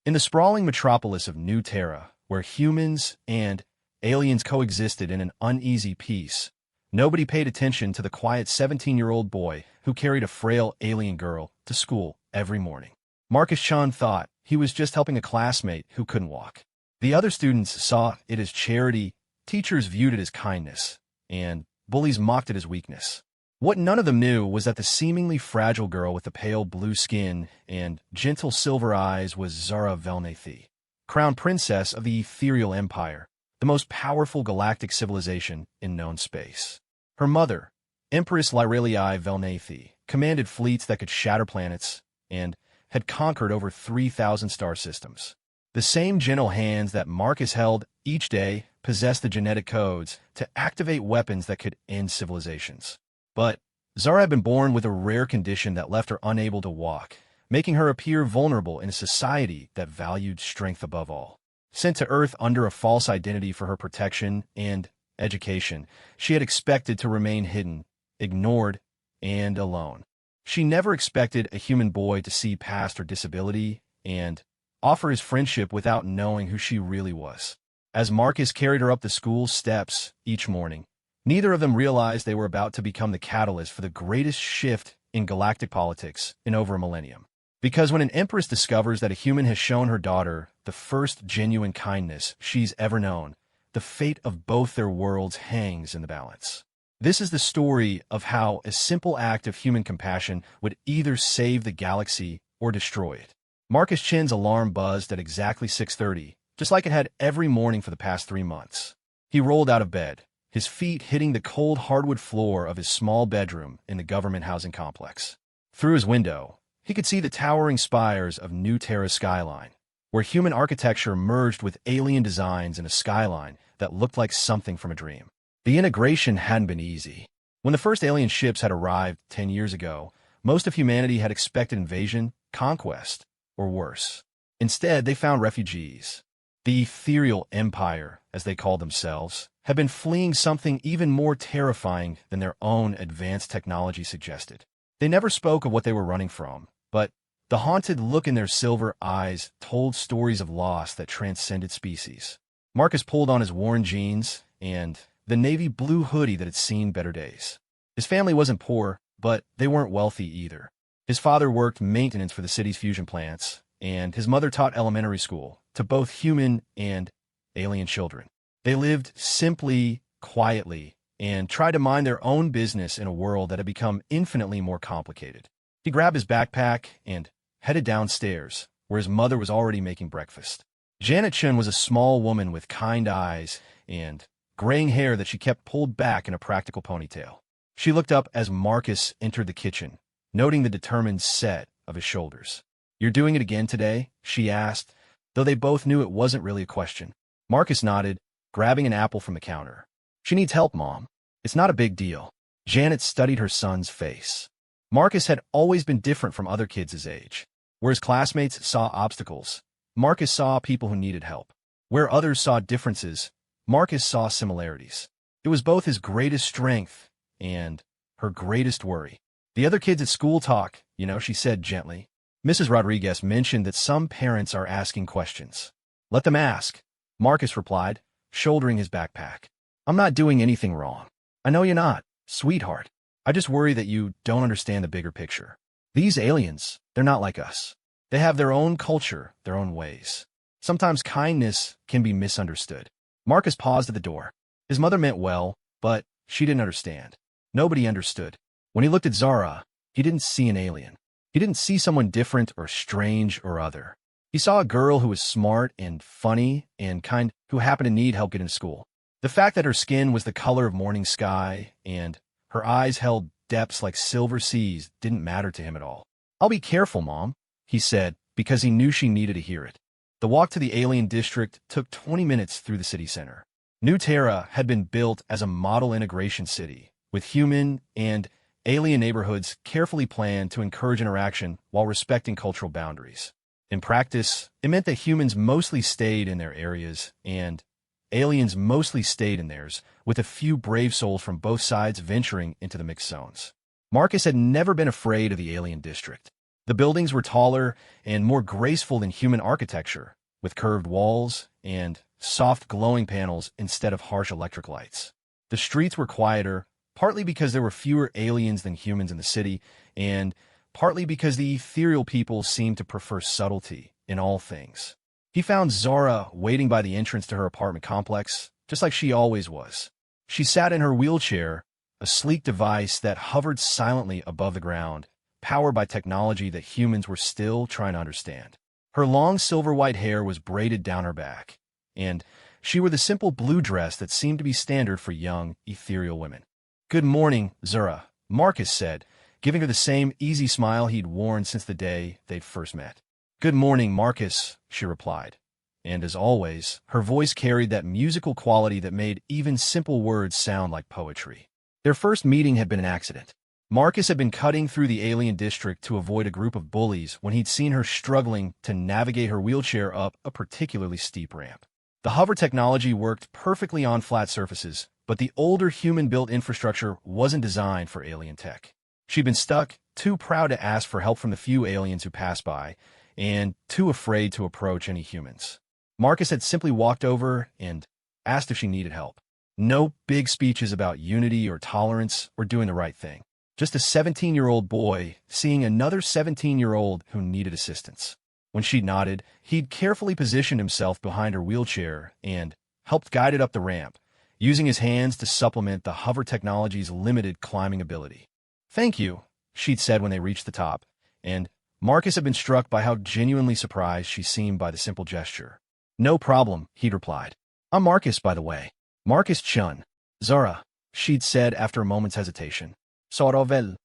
In the sprawling metropolis of New Terra, where humans and aliens coexisted in an uneasy peace, nobody paid attention to the quiet 17-year-old boy who carried a frail alien girl to school every morning. Marcus Chun thought he was just helping a classmate who couldn't walk. The other students saw it as charity, teachers viewed it as kindness, and bullies mocked it as weakness. What none of them knew was that the seemingly fragile girl with the pale blue skin and gentle silver eyes was Zara Velnathi, crown princess of the ethereal empire, the most powerful galactic civilization in known space. Her mother, Empress Lyrelii Velnathi, commanded fleets that could shatter planets and had conquered over 3,000 star systems. The same gentle hands that Marcus held each day possessed the genetic codes to activate weapons that could end civilizations. But Zara had been born with a rare condition that left her unable to walk, making her appear vulnerable in a society that valued strength above all. Sent to Earth under a false identity for her protection and education, she had expected to remain hidden, ignored, and alone. She never expected a human boy to see past her disability and offer his friendship without knowing who she really was. As Marcus carried her up the school steps each morning, neither of them realized they were about to become the catalyst for the greatest shift in galactic politics in over a millennium. Because when an empress discovers that a human has shown her daughter the first genuine kindness she's ever known, the fate of both their worlds hangs in the balance. This is the story of how a simple act of human compassion would either save the galaxy or destroy it. Marcus Chin's alarm buzzed at exactly 6:30, just like it had every morning for the past 3 months. He rolled out of bed, his feet hitting the cold hardwood floor of his small bedroom in the government housing complex. Through his window, he could see the towering spires of New Terra's skyline, where human architecture merged with alien designs in a skyline that looked like something from a dream. The integration hadn't been easy. When the first alien ships had arrived 10 years ago, most of humanity had expected invasion, conquest, or worse. Instead, they found refugees. The ethereal empire, as they called themselves, had been fleeing something even more terrifying than their own advanced technology suggested. They never spoke of what they were running from, but the haunted look in their silver eyes told stories of loss that transcended species. Marcus pulled on his worn jeans and the navy blue hoodie that had seen better days. His family wasn't poor, but they weren't wealthy either. His father worked maintenance for the city's fusion plants, and his mother taught elementary school to both human and alien children. They lived simply, quietly, and tried to mind their own business in a world that had become infinitely more complicated. He grabbed his backpack and headed downstairs, where his mother was already making breakfast. Janet Chun was a small woman with kind eyes and graying hair that she kept pulled back in a practical ponytail. She looked up as Marcus entered the kitchen, noting the determined set of his shoulders. "You're doing it again today?" she asked, though they both knew it wasn't really a question. Marcus nodded, grabbing an apple from the counter. "She needs help, Mom. It's not a big deal." Janet studied her son's face. Marcus had always been different from other kids his age. Where his classmates saw obstacles, Marcus saw people who needed help. Where others saw differences, Marcus saw similarities. It was both his greatest strength and her greatest worry. "The other kids at school talk, she said gently. Mrs. Rodriguez mentioned that some parents are asking questions. "Let them ask," Marcus replied, shouldering his backpack. "I'm not doing anything wrong." "I know you're not, sweetheart. I just worry that you don't understand the bigger picture. These aliens, they're not like us. They have their own culture, their own ways. Sometimes kindness can be misunderstood." Marcus paused at the door. His mother meant well, but she didn't understand. Nobody understood. When he looked at Zara, he didn't see an alien. He didn't see someone different or strange or other. He saw a girl who was smart and funny and kind, who happened to need help getting to school. The fact that her skin was the color of morning sky and her eyes held depths like silver seas didn't matter to him at all. "I'll be careful, Mom," he said, because he knew she needed to hear it. The walk to the alien district took 20 minutes through the city center. New Terra had been built as a model integration city, with human and alien neighborhoods carefully planned to encourage interaction while respecting cultural boundaries. In practice, it meant that humans mostly stayed in their areas and aliens mostly stayed in theirs, with a few brave souls from both sides venturing into the mixed zones. Marcus had never been afraid of the alien district. The buildings were taller and more graceful than human architecture, with curved walls and soft glowing panels instead of harsh electric lights. The streets were quieter, partly because there were fewer aliens than humans in the city, and partly because the ethereal people seemed to prefer subtlety in all things. He found Zara waiting by the entrance to her apartment complex, just like she always was. She sat in her wheelchair, a sleek device that hovered silently above the ground, powered by technology that humans were still trying to understand. Her long silver-white hair was braided down her back, and she wore the simple blue dress that seemed to be standard for young, ethereal women. "Good morning, Zara," Marcus said, giving her the same easy smile he'd worn since the day they'd first met. "Good morning, Marcus," she replied. And as always, her voice carried that musical quality that made even simple words sound like poetry. Their first meeting had been an accident. Marcus had been cutting through the alien district to avoid a group of bullies when he'd seen her struggling to navigate her wheelchair up a particularly steep ramp. The hover technology worked perfectly on flat surfaces, but the older human-built infrastructure wasn't designed for alien tech. She'd been stuck, too proud to ask for help from the few aliens who passed by, and too afraid to approach any humans. Marcus had simply walked over and asked if she needed help. No big speeches about unity or tolerance or doing the right thing. Just a 17-year-old boy seeing another 17-year-old who needed assistance. When she nodded, he'd carefully positioned himself behind her wheelchair and helped guide it up the ramp, using his hands to supplement the hover technology's limited climbing ability. "Thank you," she'd said when they reached the top, and Marcus had been struck by how genuinely surprised she seemed by the simple gesture. "No problem," he'd replied. "I'm Marcus, by the way. Marcus Chun." "Zara," she'd said after a moment's hesitation. "Sorovel."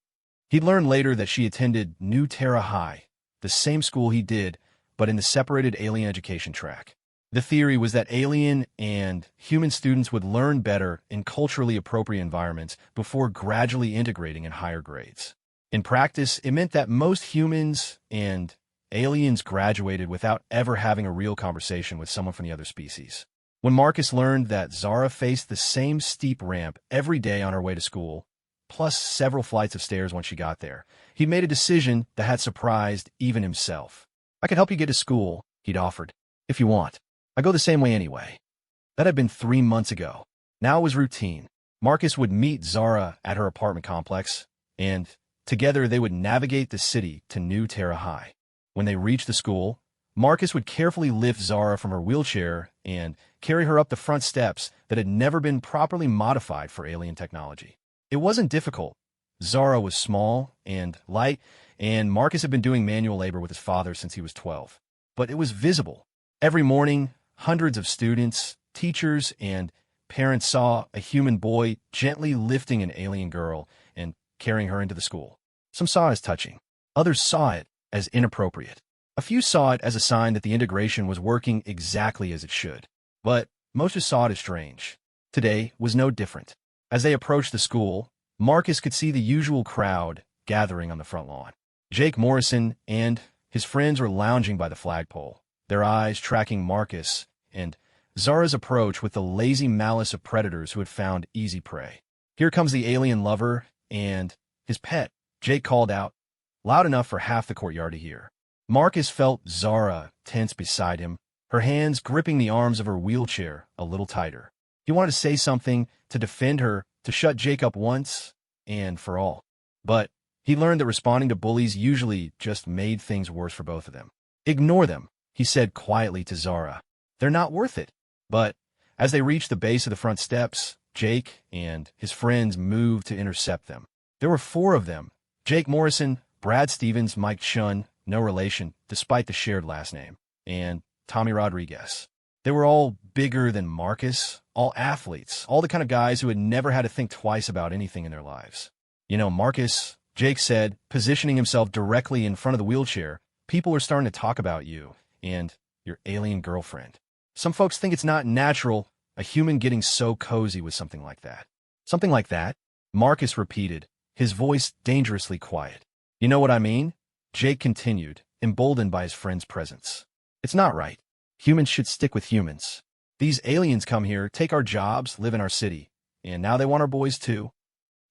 He'd learned later that she attended New Terra High, the same school he did, but in the separated alien education track. The theory was that alien and human students would learn better in culturally appropriate environments before gradually integrating in higher grades. In practice, it meant that most humans and aliens graduated without ever having a real conversation with someone from the other species. When Marcus learned that Zara faced the same steep ramp every day on her way to school, plus several flights of stairs once she got there, he'd made a decision that had surprised even himself. "I could help you get to school," he'd offered, "if you want. I go the same way anyway." That had been 3 months ago. Now it was routine. Marcus would meet Zara at her apartment complex, and together they would navigate the city to New Terra High. When they reached the school, Marcus would carefully lift Zara from her wheelchair and carry her up the front steps that had never been properly modified for alien technology. It wasn't difficult. Zara was small and light, and Marcus had been doing manual labor with his father since he was 12. But it was visible. Every morning, hundreds of students, teachers, and parents saw a human boy gently lifting an alien girl and carrying her into the school. Some saw it as touching. Others saw it as inappropriate. A few saw it as a sign that the integration was working exactly as it should. But most just saw it as strange. Today was no different. As they approached the school, Marcus could see the usual crowd gathering on the front lawn. Jake Morrison and his friends were lounging by the flagpole, their eyes tracking Marcus and Zara's approach with the lazy malice of predators who had found easy prey. "Here comes the alien lover and his pet," Jake called out, loud enough for half the courtyard to hear. Marcus felt Zara tense beside him, her hands gripping the arms of her wheelchair a little tighter. He wanted to say something, to defend her, to shut Jake up once and for all. But he learned that responding to bullies usually just made things worse for both of them. "Ignore them," he said quietly to Zara. "They're not worth it." But as they reached the base of the front steps, Jake and his friends moved to intercept them. There were 4 of them: Jake Morrison, Brad Stevens, Mike Chun, no relation, despite the shared last name, and Tommy Rodriguez. They were all bigger than Marcus, all athletes, all the kind of guys who had never had to think twice about anything in their lives. "You know, Marcus," Jake said, positioning himself directly in front of the wheelchair, "people are starting to talk about you and your alien girlfriend. Some folks think it's not natural, a human getting so cozy with something like that." "Something like that?" Marcus repeated, his voice dangerously quiet. "You know what I mean?" Jake continued, emboldened by his friend's presence. "It's not right. Humans should stick with humans. These aliens come here, take our jobs, live in our city, and now they want our boys too."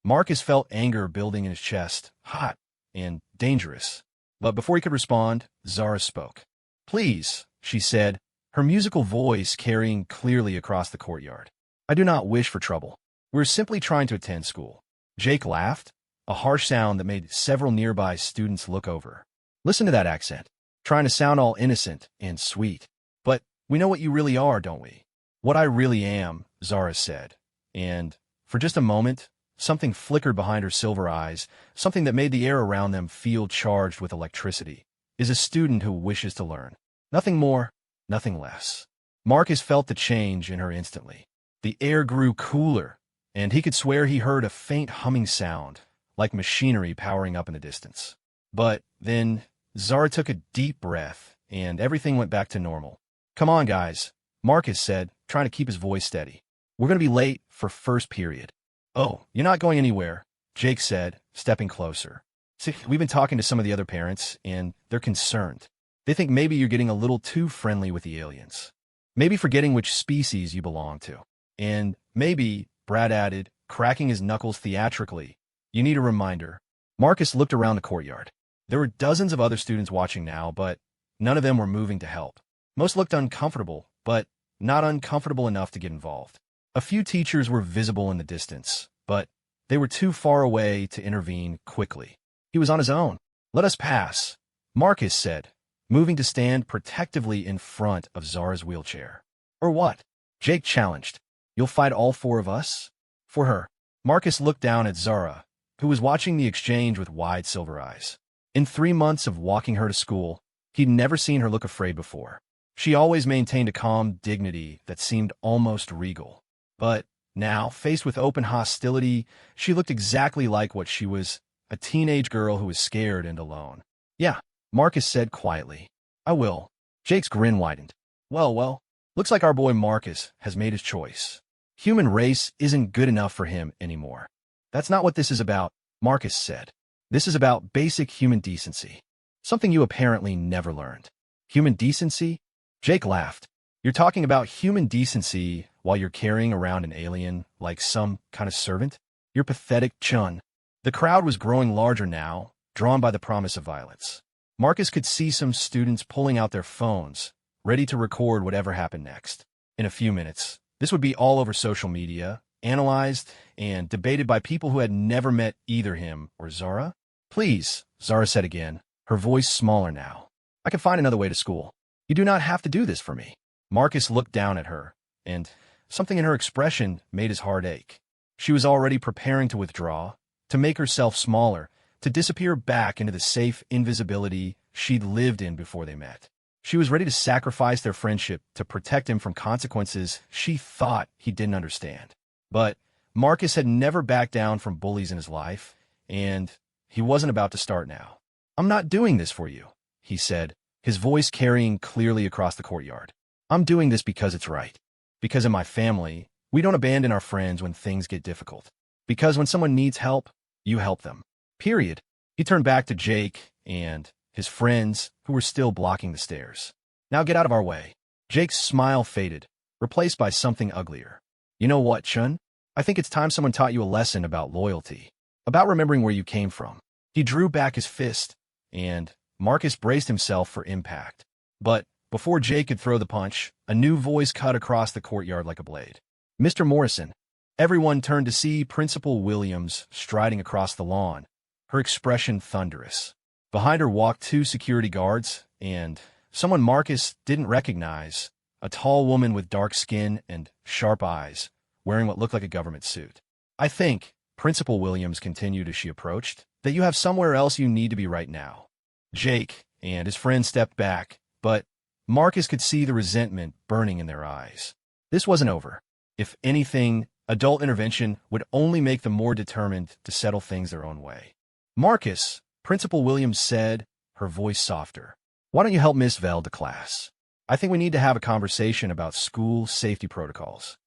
Marcus felt anger building in his chest, hot and dangerous. But before he could respond, Zara spoke. "Please," she said, her musical voice carrying clearly across the courtyard. "I do not wish for trouble. We're simply trying to attend school." Jake laughed, a harsh sound that made several nearby students look over. "Listen to that accent, trying to sound all innocent and sweet. But we know what you really are, don't we?" "What I really am," Zara said. And for just a moment, something flickered behind her silver eyes, something that made the air around them feel charged with electricity. "Is a student who wishes to learn. Nothing more, nothing less." Marcus felt the change in her instantly. The air grew cooler, and he could swear he heard a faint humming sound, like machinery powering up in the distance. But then Zara took a deep breath, and everything went back to normal. "Come on, guys," Marcus said, trying to keep his voice steady. "We're going to be late for first period." "Oh, you're not going anywhere," Jake said, stepping closer. "See, we've been talking to some of the other parents, and they're concerned. They think maybe you're getting a little too friendly with the aliens. Maybe forgetting which species you belong to. And maybe," Brad added, cracking his knuckles theatrically, "you need a reminder." Marcus looked around the courtyard. There were dozens of other students watching now, but none of them were moving to help. Most looked uncomfortable, but not uncomfortable enough to get involved. A few teachers were visible in the distance, but they were too far away to intervene quickly. He was on his own. "Let us pass," Marcus said, moving to stand protectively in front of Zara's wheelchair. "Or what?" Jake challenged. "You'll fight all four of us?" "For her." Marcus looked down at Zara, who was watching the exchange with wide silver eyes. In 3 months of walking her to school, he'd never seen her look afraid before. She always maintained a calm dignity that seemed almost regal. But now, faced with open hostility, she looked exactly like what she was, a teenage girl who was scared and alone. "Yeah," Marcus said quietly. "I will." Jake's grin widened. Well, looks like our boy Marcus has made his choice. Human race isn't good enough for him anymore. "That's not what this is about," Marcus said. "This is about basic human decency. Something you apparently never learned." "Human decency?" Jake laughed. "You're talking about human decency while you're carrying around an alien like some kind of servant? You're pathetic, Chun." The crowd was growing larger now, drawn by the promise of violence. Marcus could see some students pulling out their phones, ready to record whatever happened next. In a few minutes, this would be all over social media, analyzed and debated by people who had never met either him or Zara. "Please," Zara said again, her voice smaller now. "I can find another way to school. You do not have to do this for me." Marcus looked down at her, and something in her expression made his heart ache. She was already preparing to withdraw, to make herself smaller, to disappear back into the safe invisibility she'd lived in before they met. She was ready to sacrifice their friendship to protect him from consequences she thought he didn't understand. But Marcus had never backed down from bullies in his life, and he wasn't about to start now. "I'm not doing this for you," he said, his voice carrying clearly across the courtyard. "I'm doing this because it's right. Because in my family, we don't abandon our friends when things get difficult. Because when someone needs help, you help them. Period." He turned back to Jake and his friends, who were still blocking the stairs. "Now get out of our way." Jake's smile faded, replaced by something uglier. "You know what, Chun? I think it's time someone taught you a lesson about loyalty, about remembering where you came from." He drew back his fist, and Marcus braced himself for impact. But before Jake could throw the punch, a new voice cut across the courtyard like a blade. "Mr. Morrison." Everyone turned to see Principal Williams striding across the lawn, her expression thunderous. Behind her walked 2 security guards, and someone Marcus didn't recognize, a tall woman with dark skin and sharp eyes, wearing what looked like a government suit. "I think," Principal Williams continued as she approached, "that you have somewhere else you need to be right now." Jake and his friend stepped back, but Marcus could see the resentment burning in their eyes. This wasn't over. If anything, adult intervention would only make them more determined to settle things their own way. "Marcus," Principal Williams said, her voice softer, "why don't you help Miss Vell to class? I think we need to have a conversation about school safety protocols."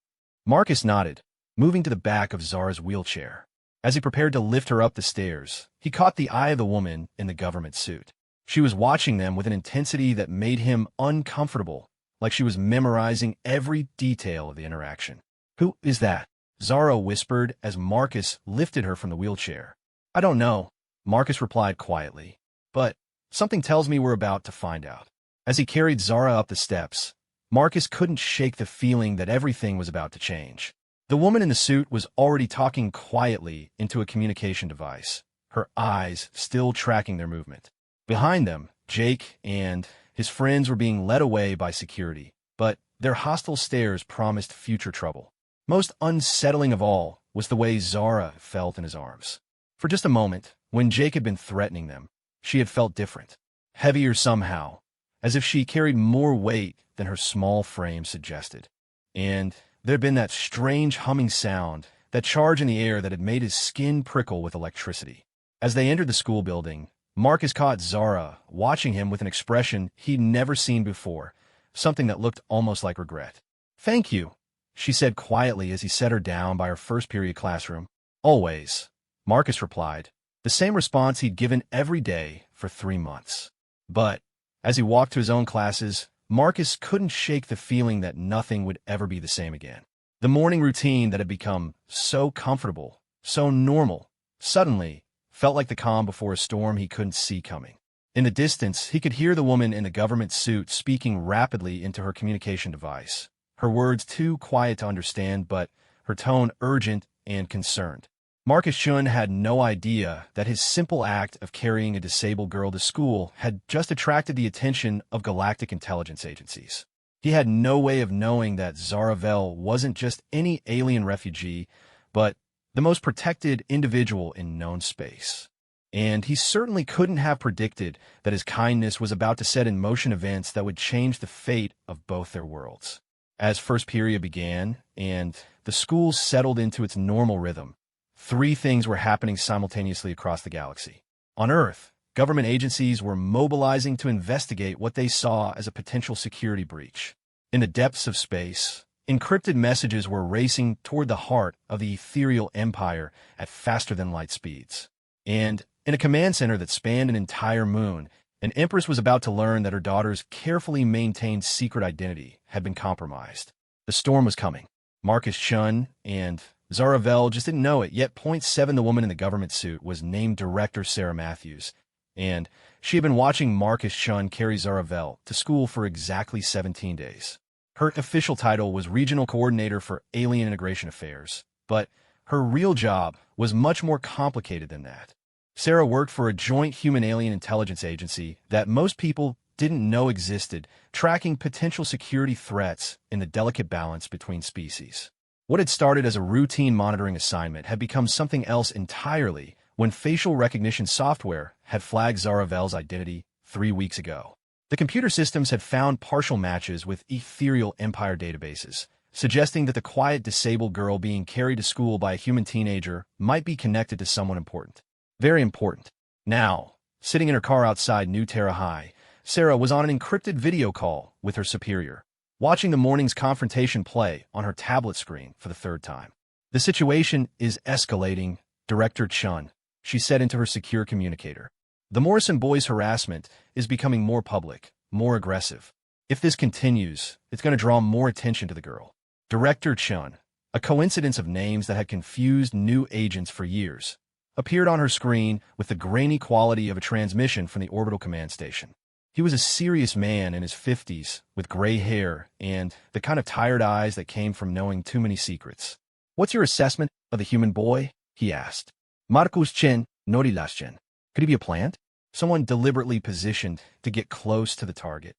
Marcus nodded, moving to the back of Zara's wheelchair. As he prepared to lift her up the stairs, he caught the eye of the woman in the government suit. She was watching them with an intensity that made him uncomfortable, like she was memorizing every detail of the interaction. "Who is that?" Zara whispered as Marcus lifted her from the wheelchair. "I don't know," Marcus replied quietly. But Something tells me we're about to find out. As he carried Zara up the steps, Marcus couldn't shake the feeling that everything was about to change. The woman in the suit was already talking quietly into a communication device, her eyes still tracking their movement. Behind them, Jake and his friends were being led away by security, but their hostile stares promised future trouble. Most unsettling of all was the way Zara felt in his arms. For just a moment, when Jake had been threatening them, she had felt different, heavier somehow, as if she carried more weight than her small frame suggested. And there had been that strange humming sound, that charge in the air that had made his skin prickle with electricity. As they entered the school building, Marcus caught Zara watching him with an expression he'd never seen before, something that looked almost like regret. "Thank you," she said quietly as he set her down by her first period classroom. "Always," Marcus replied, the same response he'd given every day for 3 months. But as he walked to his own classes, Marcus couldn't shake the feeling that nothing would ever be the same again. The morning routine that had become so comfortable, so normal, suddenly felt like the calm before a storm he couldn't see coming. In the distance, he could hear the woman in the government suit speaking rapidly into her communication device, her words too quiet to understand, but her tone urgent and concerned. Marcus Chun had no idea that his simple act of carrying a disabled girl to school had just attracted the attention of galactic intelligence agencies. He had no way of knowing that Zaravel wasn't just any alien refugee, but the most protected individual in known space. And he certainly couldn't have predicted that his kindness was about to set in motion events that would change the fate of both their worlds. As first period began, and the school settled into its normal rhythm, 3 things were happening simultaneously across the galaxy. On Earth, government agencies were mobilizing to investigate what they saw as a potential security breach. In the depths of space, encrypted messages were racing toward the heart of the ethereal empire at faster-than-light speeds. And in a command center that spanned an entire moon, an empress was about to learn that her daughter's carefully maintained secret identity had been compromised. The storm was coming. Marcus Chun and Zaravel just didn't know it, yet Point 7, the woman in the government suit, was named Director Sarah Matthews, and she had been watching Marcus Chun carry Zaravel to school for exactly 17 days. Her official title was Regional Coordinator for Alien Integration Affairs, but her real job was much more complicated than that. Sarah worked for a joint human-alien intelligence agency that most people didn't know existed, tracking potential security threats in the delicate balance between species. What had started as a routine monitoring assignment had become something else entirely when facial recognition software had flagged Zaravel's identity 3 weeks ago. The computer systems had found partial matches with ethereal empire databases, suggesting that the quiet disabled girl being carried to school by a human teenager might be connected to someone important. Very important. Now, sitting in her car outside New Terra High, Sarah was on an encrypted video call with her superior, watching the morning's confrontation play on her tablet screen for the 3rd time. "The situation is escalating, Director Chun," she said into her secure communicator. "The Morrison boys' harassment is becoming more public, more aggressive. If this continues, it's going to draw more attention to the girl." Director Chun, a coincidence of names that had confused new agents for years, appeared on her screen with the grainy quality of a transmission from the orbital command station. He was a serious man in his 50s, with gray hair and the kind of tired eyes that came from knowing too many secrets. "What's your assessment of the human boy?" he asked. "Marcus Chen, Norilas Chen. Could he be a plant? Someone deliberately positioned to get close to the target."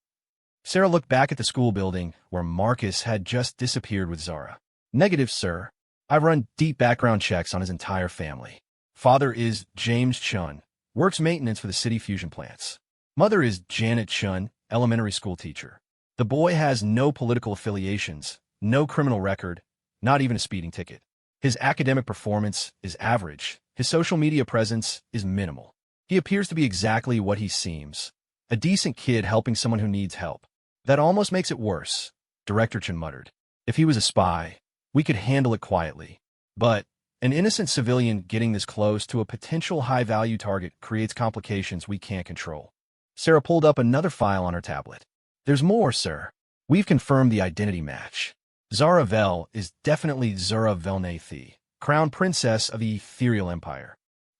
Sarah looked back at the school building where Marcus had just disappeared with Zara. "Negative, sir. I've run deep background checks on his entire family. Father is James Chun, works maintenance for the city fusion plants. Mother is Janet Chun, elementary school teacher. The boy has no political affiliations, no criminal record, not even a speeding ticket. His academic performance is average. His social media presence is minimal. He appears to be exactly what he seems, a decent kid helping someone who needs help. That almost makes it worse," Director Chun muttered. "If he was a spy, we could handle it quietly. But an innocent civilian getting this close to a potential high-value target creates complications we can't control." Sarah pulled up another file on her tablet. "There's more, sir. We've confirmed the identity match. Zaravel is definitely Zara Velnathi, crown princess of the ethereal empire.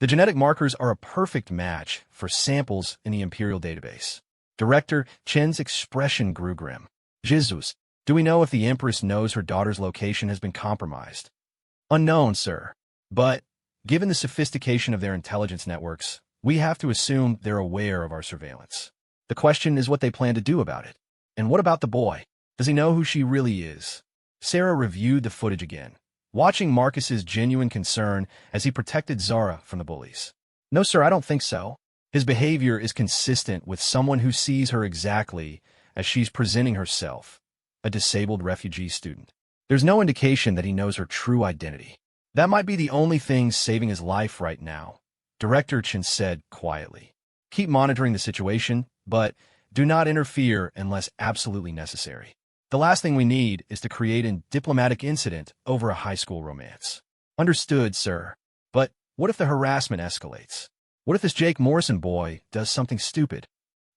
The genetic markers are a perfect match for samples in the Imperial database. Director Chen's expression grew grim. Jesus, do we know if the Empress knows her daughter's location has been compromised? Unknown, sir. But, given the sophistication of their intelligence networks, we have to assume they're aware of our surveillance. The question is what they plan to do about it. And what about the boy? Does he know who she really is? Sarah reviewed the footage again, watching Marcus's genuine concern as he protected Zara from the bullies. No, sir, I don't think so. His behavior is consistent with someone who sees her exactly as she's presenting herself, a disabled refugee student. There's no indication that he knows her true identity. That might be the only thing saving his life right now, Director Chen said quietly. Keep monitoring the situation, but do not interfere unless absolutely necessary. The last thing we need is to create a diplomatic incident over a high school romance. Understood, sir. But what if the harassment escalates? What if this Jake Morrison boy does something stupid?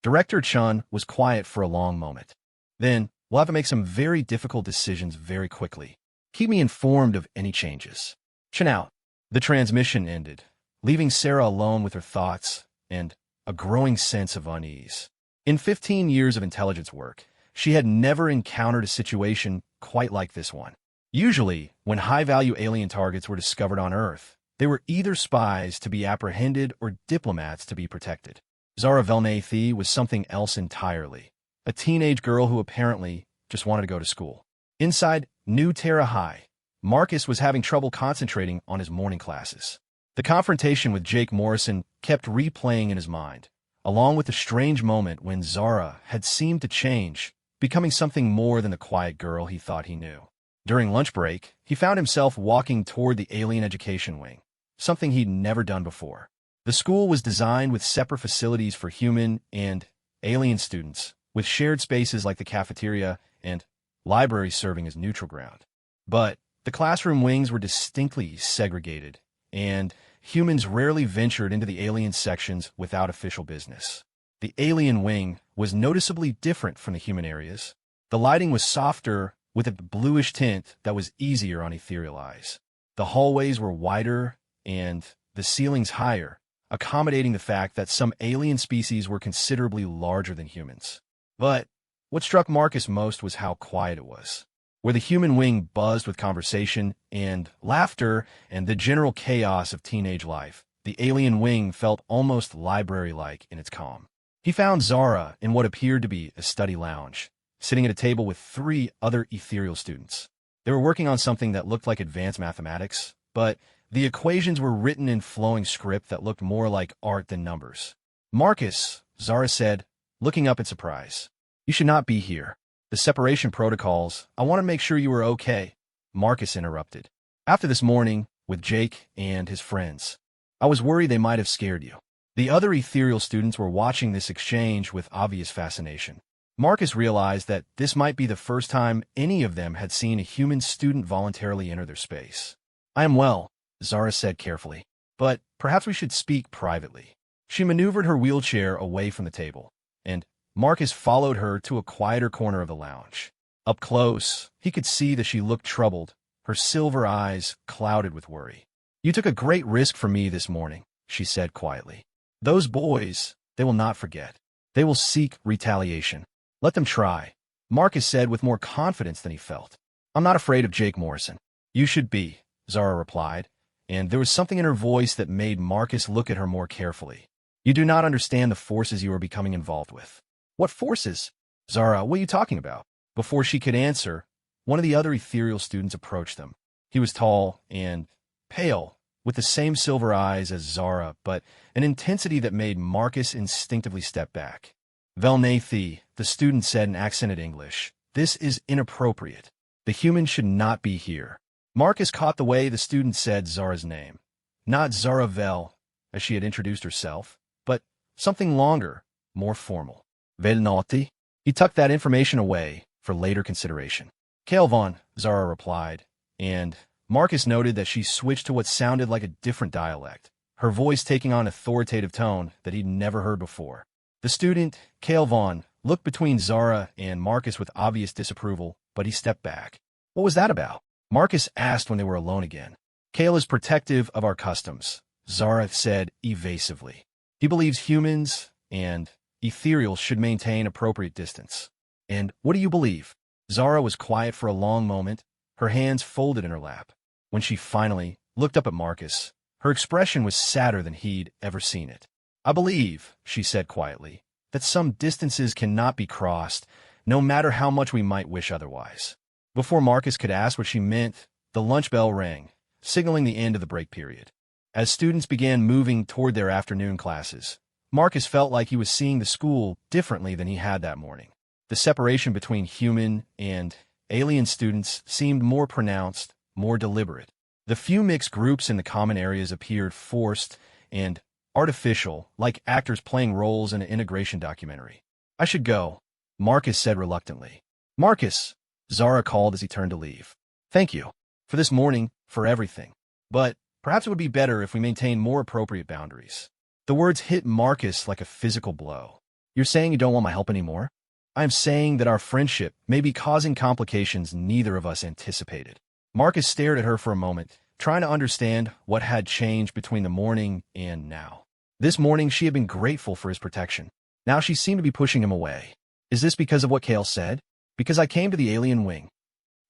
Director Chun was quiet for a long moment. Then, we'll have to make some very difficult decisions very quickly. Keep me informed of any changes. Chin out. The transmission ended, leaving Sarah alone with her thoughts and a growing sense of unease. In 15 years of intelligence work, she had never encountered a situation quite like this one. Usually, when high-value alien targets were discovered on Earth, they were either spies to be apprehended or diplomats to be protected. Zara Velnathy was something else entirely, a teenage girl who apparently just wanted to go to school. Inside New Terra High, Marcus was having trouble concentrating on his morning classes. The confrontation with Jake Morrison kept replaying in his mind, along with the strange moment when Zara had seemed to change, becoming something more than the quiet girl he thought he knew. During lunch break, he found himself walking toward the alien education wing, something he'd never done before. The school was designed with separate facilities for human and alien students, with shared spaces like the cafeteria and library serving as neutral ground. But the classroom wings were distinctly segregated, and humans rarely ventured into the alien sections without official business. The alien wing was noticeably different from the human areas. The lighting was softer, with a bluish tint that was easier on ethereal eyes. The hallways were wider and the ceilings higher, accommodating the fact that some alien species were considerably larger than humans. But what struck Marcus most was how quiet it was. Where the human wing buzzed with conversation and laughter and the general chaos of teenage life, the alien wing felt almost library-like in its calm. He found Zara in what appeared to be a study lounge, sitting at a table with 3 other ethereal students. They were working on something that looked like advanced mathematics, but the equations were written in flowing script that looked more like art than numbers. Marcus, Zara said, looking up in surprise. You should not be here. The separation protocols, I want to make sure you are okay, Marcus interrupted. After this morning, with Jake and his friends, I was worried they might have scared you. The other ethereal students were watching this exchange with obvious fascination. Marcus realized that this might be the first time any of them had seen a human student voluntarily enter their space. I am well, Zara said carefully, but perhaps we should speak privately. She maneuvered her wheelchair away from the table, and Marcus followed her to a quieter corner of the lounge. Up close, he could see that she looked troubled, her silver eyes clouded with worry. You took a great risk for me this morning, she said quietly. Those boys, they will not forget. They will seek retaliation. Let them try, Marcus said with more confidence than he felt. I'm not afraid of Jake Morrison. You should be, Zara replied, and there was something in her voice that made Marcus look at her more carefully. You do not understand the forces you are becoming involved with. What forces? Zara, what are you talking about? Before she could answer, one of the other ethereal students approached them. He was tall and pale, with the same silver eyes as Zara, but an intensity that made Marcus instinctively step back. Velnathy, the student said in accented English, this is inappropriate. The human should not be here. Marcus caught the way the student said Zara's name. Not Zara Vel, as she had introduced herself, but something longer, more formal. Velnathy? He tucked that information away for later consideration. Kelvon, Zara replied, and Marcus noted that she switched to what sounded like a different dialect, her voice taking on an authoritative tone that he'd never heard before. The student, Kelvon, looked between Zara and Marcus with obvious disapproval, but he stepped back. What was that about? Marcus asked when they were alone again. Kale is protective of our customs, Zara said evasively. He believes humans and ethereals should maintain appropriate distance. And what do you believe? Zara was quiet for a long moment, her hands folded in her lap. When she finally looked up at Marcus, her expression was sadder than he'd ever seen it. I believe, she said quietly, that some distances cannot be crossed, no matter how much we might wish otherwise. Before Marcus could ask what she meant, the lunch bell rang, signaling the end of the break period. As students began moving toward their afternoon classes, Marcus felt like he was seeing the school differently than he had that morning. The separation between human and alien students seemed more pronounced, more deliberate. The few mixed groups in the common areas appeared forced and artificial, like actors playing roles in an integration documentary. I should go, Marcus said reluctantly. Marcus, Zara called as he turned to leave. Thank you. For this morning, for everything. But perhaps it would be better if we maintained more appropriate boundaries. The words hit Marcus like a physical blow. You're saying you don't want my help anymore? I am saying that our friendship may be causing complications neither of us anticipated. Marcus stared at her for a moment, trying to understand what had changed between the morning and now. This morning she had been grateful for his protection. Now she seemed to be pushing him away. Is this because of what Kale said? Because I came to the alien wing.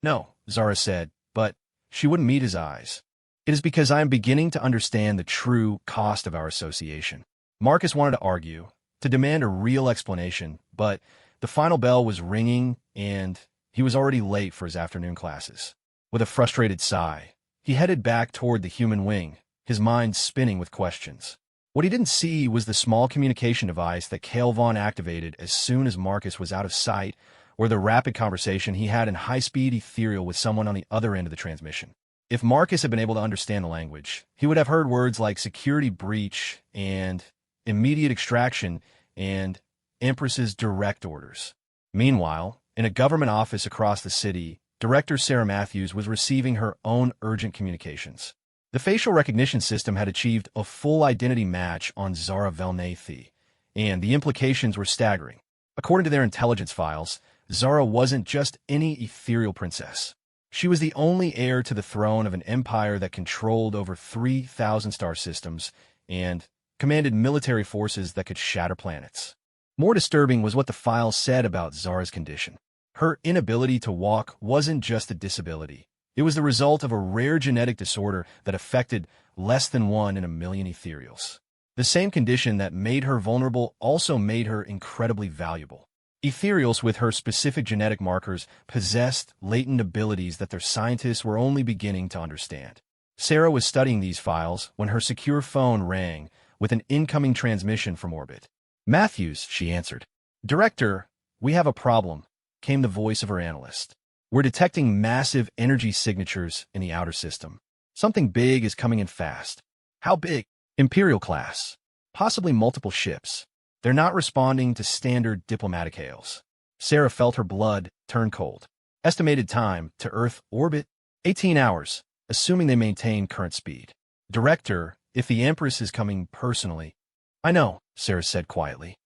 No, Zara said, but she wouldn't meet his eyes. It is because I am beginning to understand the true cost of our association. Marcus wanted to argue, to demand a real explanation, but the final bell was ringing and he was already late for his afternoon classes. With a frustrated sigh, he headed back toward the human wing, his mind spinning with questions. What he didn't see was the small communication device that Cale Vaughn activated as soon as Marcus was out of sight, or the rapid conversation he had in high-speed ethereal with someone on the other end of the transmission. If Marcus had been able to understand the language, he would have heard words like security breach and immediate extraction and Empress's direct orders. Meanwhile, in a government office across the city, Director Sarah Matthews was receiving her own urgent communications. The facial recognition system had achieved a full identity match on Zara Velnathi, and the implications were staggering. According to their intelligence files, Zara wasn't just any ethereal princess. She was the only heir to the throne of an empire that controlled over 3,000 star systems and commanded military forces that could shatter planets. More disturbing was what the files said about Zara's condition. Her inability to walk wasn't just a disability. It was the result of a rare genetic disorder that affected less than 1 in a million ethereals. The same condition that made her vulnerable also made her incredibly valuable. Ethereals with her specific genetic markers possessed latent abilities that their scientists were only beginning to understand. Sarah was studying these files when her secure phone rang with an incoming transmission from orbit. Matthews, she answered. Director, we have a problem, came the voice of her analyst. We're detecting massive energy signatures in the outer system. Something big is coming in fast. How big? Imperial class. Possibly multiple ships. They're not responding to standard diplomatic hails. Sarah felt her blood turn cold. Estimated time to Earth orbit, 18 hours, assuming they maintain current speed. Director, if the Empress is coming personally. I know, Sarah said quietly.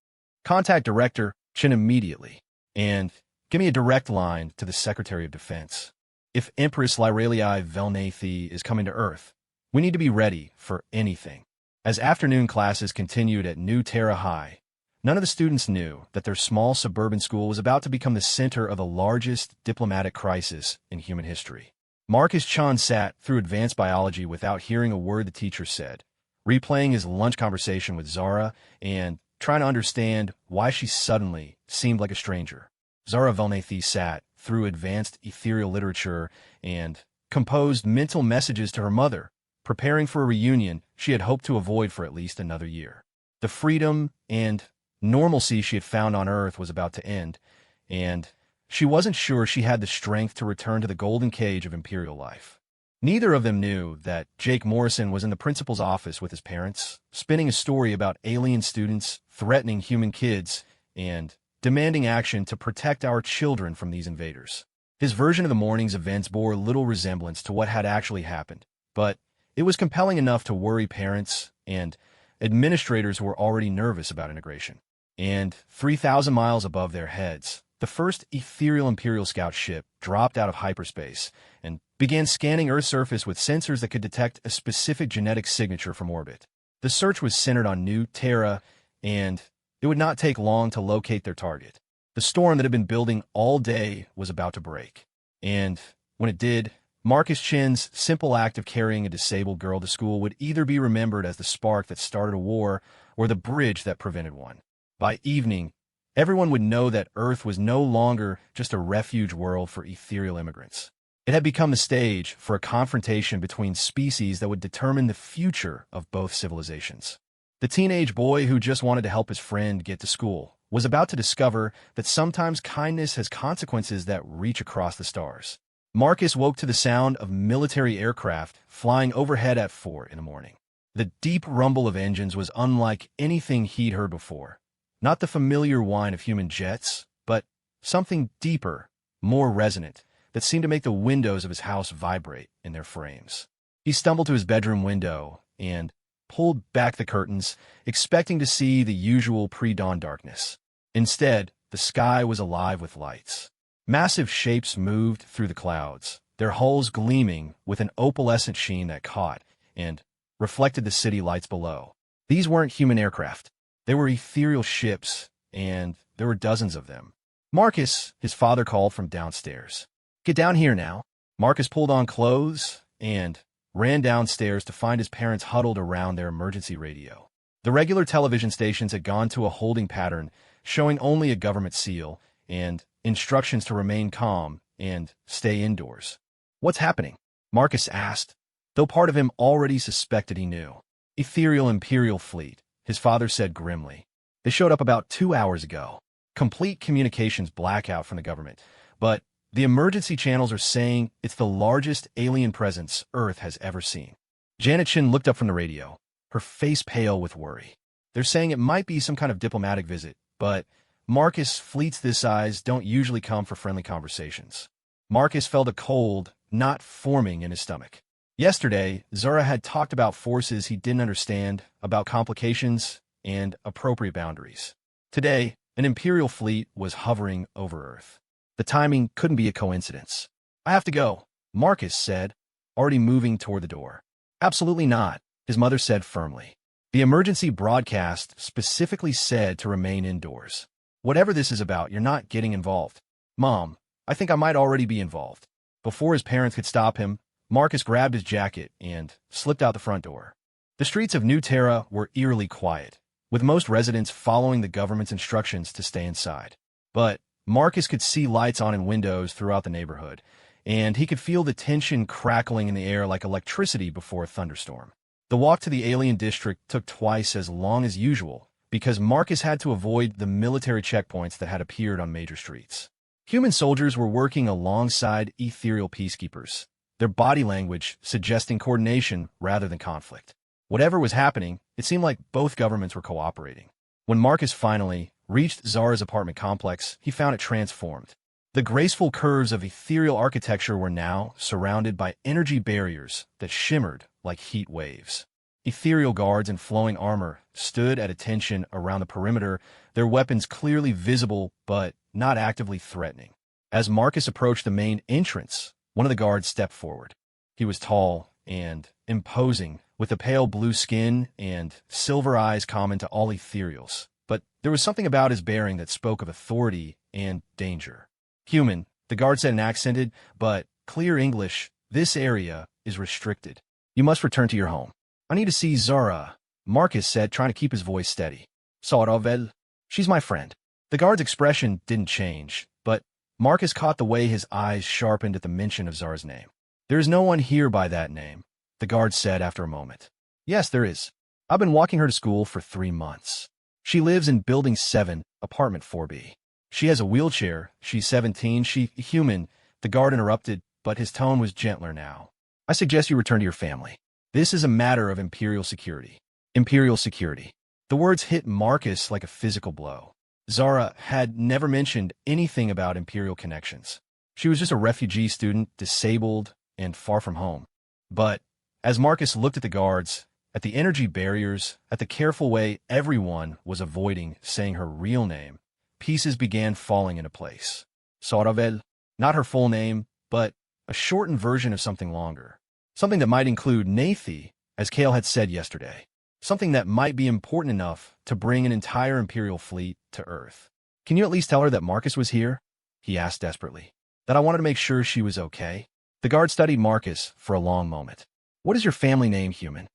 Contact Director Chin immediately. And give me a direct line to the Secretary of Defense. If Empress Lyralii Velnathi is coming to Earth, we need to be ready for anything. As afternoon classes continued at New Terra High, none of the students knew that their small suburban school was about to become the center of the largest diplomatic crisis in human history. Marcus Chan sat through advanced biology without hearing a word the teacher said, replaying his lunch conversation with Zara and trying to understand why she suddenly seemed like a stranger. Zara Velnathi sat through advanced ethereal literature and composed mental messages to her mother, preparing for a reunion she had hoped to avoid for at least another year. The freedom and normalcy she had found on Earth was about to end, and she wasn't sure she had the strength to return to the golden cage of imperial life. Neither of them knew that Jake Morrison was in the principal's office with his parents, spinning a story about alien students threatening human kids and demanding action to protect our children from these invaders. His version of the morning's events bore little resemblance to what had actually happened, but it was compelling enough to worry parents and administrators who were already nervous about integration. And 3,000 miles above their heads, the first ethereal Imperial Scout ship dropped out of hyperspace and began scanning Earth's surface with sensors that could detect a specific genetic signature from orbit. The search was centered on New Terra, and it would not take long to locate their target. The storm that had been building all day was about to break. And when it did, Marcus Chin's simple act of carrying a disabled girl to school would either be remembered as the spark that started a war or the bridge that prevented one. By evening, everyone would know that Earth was no longer just a refuge world for ethereal immigrants. It had become the stage for a confrontation between species that would determine the future of both civilizations. The teenage boy who just wanted to help his friend get to school was about to discover that sometimes kindness has consequences that reach across the stars. Marcus woke to the sound of military aircraft flying overhead at 4 in the morning. The deep rumble of engines was unlike anything he'd heard before. Not the familiar whine of human jets, but something deeper, more resonant, that seemed to make the windows of his house vibrate in their frames. He stumbled to his bedroom window and pulled back the curtains, expecting to see the usual pre-dawn darkness. Instead, the sky was alive with lights. Massive shapes moved through the clouds, their hulls gleaming with an opalescent sheen that caught and reflected the city lights below. These weren't human aircraft. They were ethereal ships, and there were dozens of them. "Marcus," his father called from downstairs. "Get down here now." Marcus pulled on clothes and ran downstairs to find his parents huddled around their emergency radio. The regular television stations had gone to a holding pattern, showing only a government seal and instructions to remain calm and stay indoors. "What's happening?" Marcus asked, though part of him already suspected he knew. "Ethereal Imperial Fleet," his father said grimly. "They showed up about 2 hours ago. Complete communications blackout from the government, but the emergency channels are saying it's the largest alien presence Earth has ever seen." Janet Chin looked up from the radio, her face pale with worry. "They're saying it might be some kind of diplomatic visit, but Marcus, fleets this size don't usually come for friendly conversations." Marcus felt a cold, knot forming in his stomach. Yesterday, Zara had talked about forces he didn't understand, about complications and appropriate boundaries. Today, an Imperial fleet was hovering over Earth. The timing couldn't be a coincidence. "I have to go," Marcus said, already moving toward the door. "Absolutely not," his mother said firmly. The emergency broadcast specifically said to remain indoors. "Whatever this is about, you're not getting involved." "Mom, I think I might already be involved." Before his parents could stop him, Marcus grabbed his jacket and slipped out the front door. The streets of New Terra were eerily quiet, with most residents following the government's instructions to stay inside. But Marcus could see lights on in windows throughout the neighborhood, and he could feel the tension crackling in the air like electricity before a thunderstorm. The walk to the alien district took twice as long as usual, because Marcus had to avoid the military checkpoints that had appeared on major streets. Human soldiers were working alongside ethereal peacekeepers, their body language suggesting coordination rather than conflict. Whatever was happening, it seemed like both governments were cooperating. When Marcus finally reached Zara's apartment complex, he found it transformed. The graceful curves of ethereal architecture were now surrounded by energy barriers that shimmered like heat waves. Ethereal guards in flowing armor stood at attention around the perimeter, their weapons clearly visible but not actively threatening. As Marcus approached the main entrance, one of the guards stepped forward. He was tall and imposing, with a pale blue skin and silver eyes common to all ethereals. But there was something about his bearing that spoke of authority and danger. "Human," the guard said in accented but clear English, "this area is restricted. You must return to your home." "I need to see Zara," Marcus said, trying to keep his voice steady. "Saravel. She's my friend." The guard's expression didn't change, but Marcus caught the way his eyes sharpened at the mention of Zara's name. "There is no one here by that name," the guard said after a moment. "Yes, there is. I've been walking her to school for 3 months. She lives in Building 7, Apartment 4B. She has a wheelchair. She's 17. Human," the guard interrupted, but his tone was gentler now. "I suggest you return to your family. This is a matter of Imperial security." Imperial security. The words hit Marcus like a physical blow. Zara had never mentioned anything about Imperial connections. She was just a refugee student, disabled, and far from home. But as Marcus looked at the guards, at the energy barriers, at the careful way everyone was avoiding saying her real name, pieces began falling into place. Saravel, not her full name, but a shortened version of something longer. Something that might include Nathi, as Kale had said yesterday. Something that might be important enough to bring an entire Imperial fleet to Earth. Can you at least tell her that Marcus was here? He asked desperately. That I wanted to make sure she was okay? The guard studied Marcus for a long moment. What is your family name, human?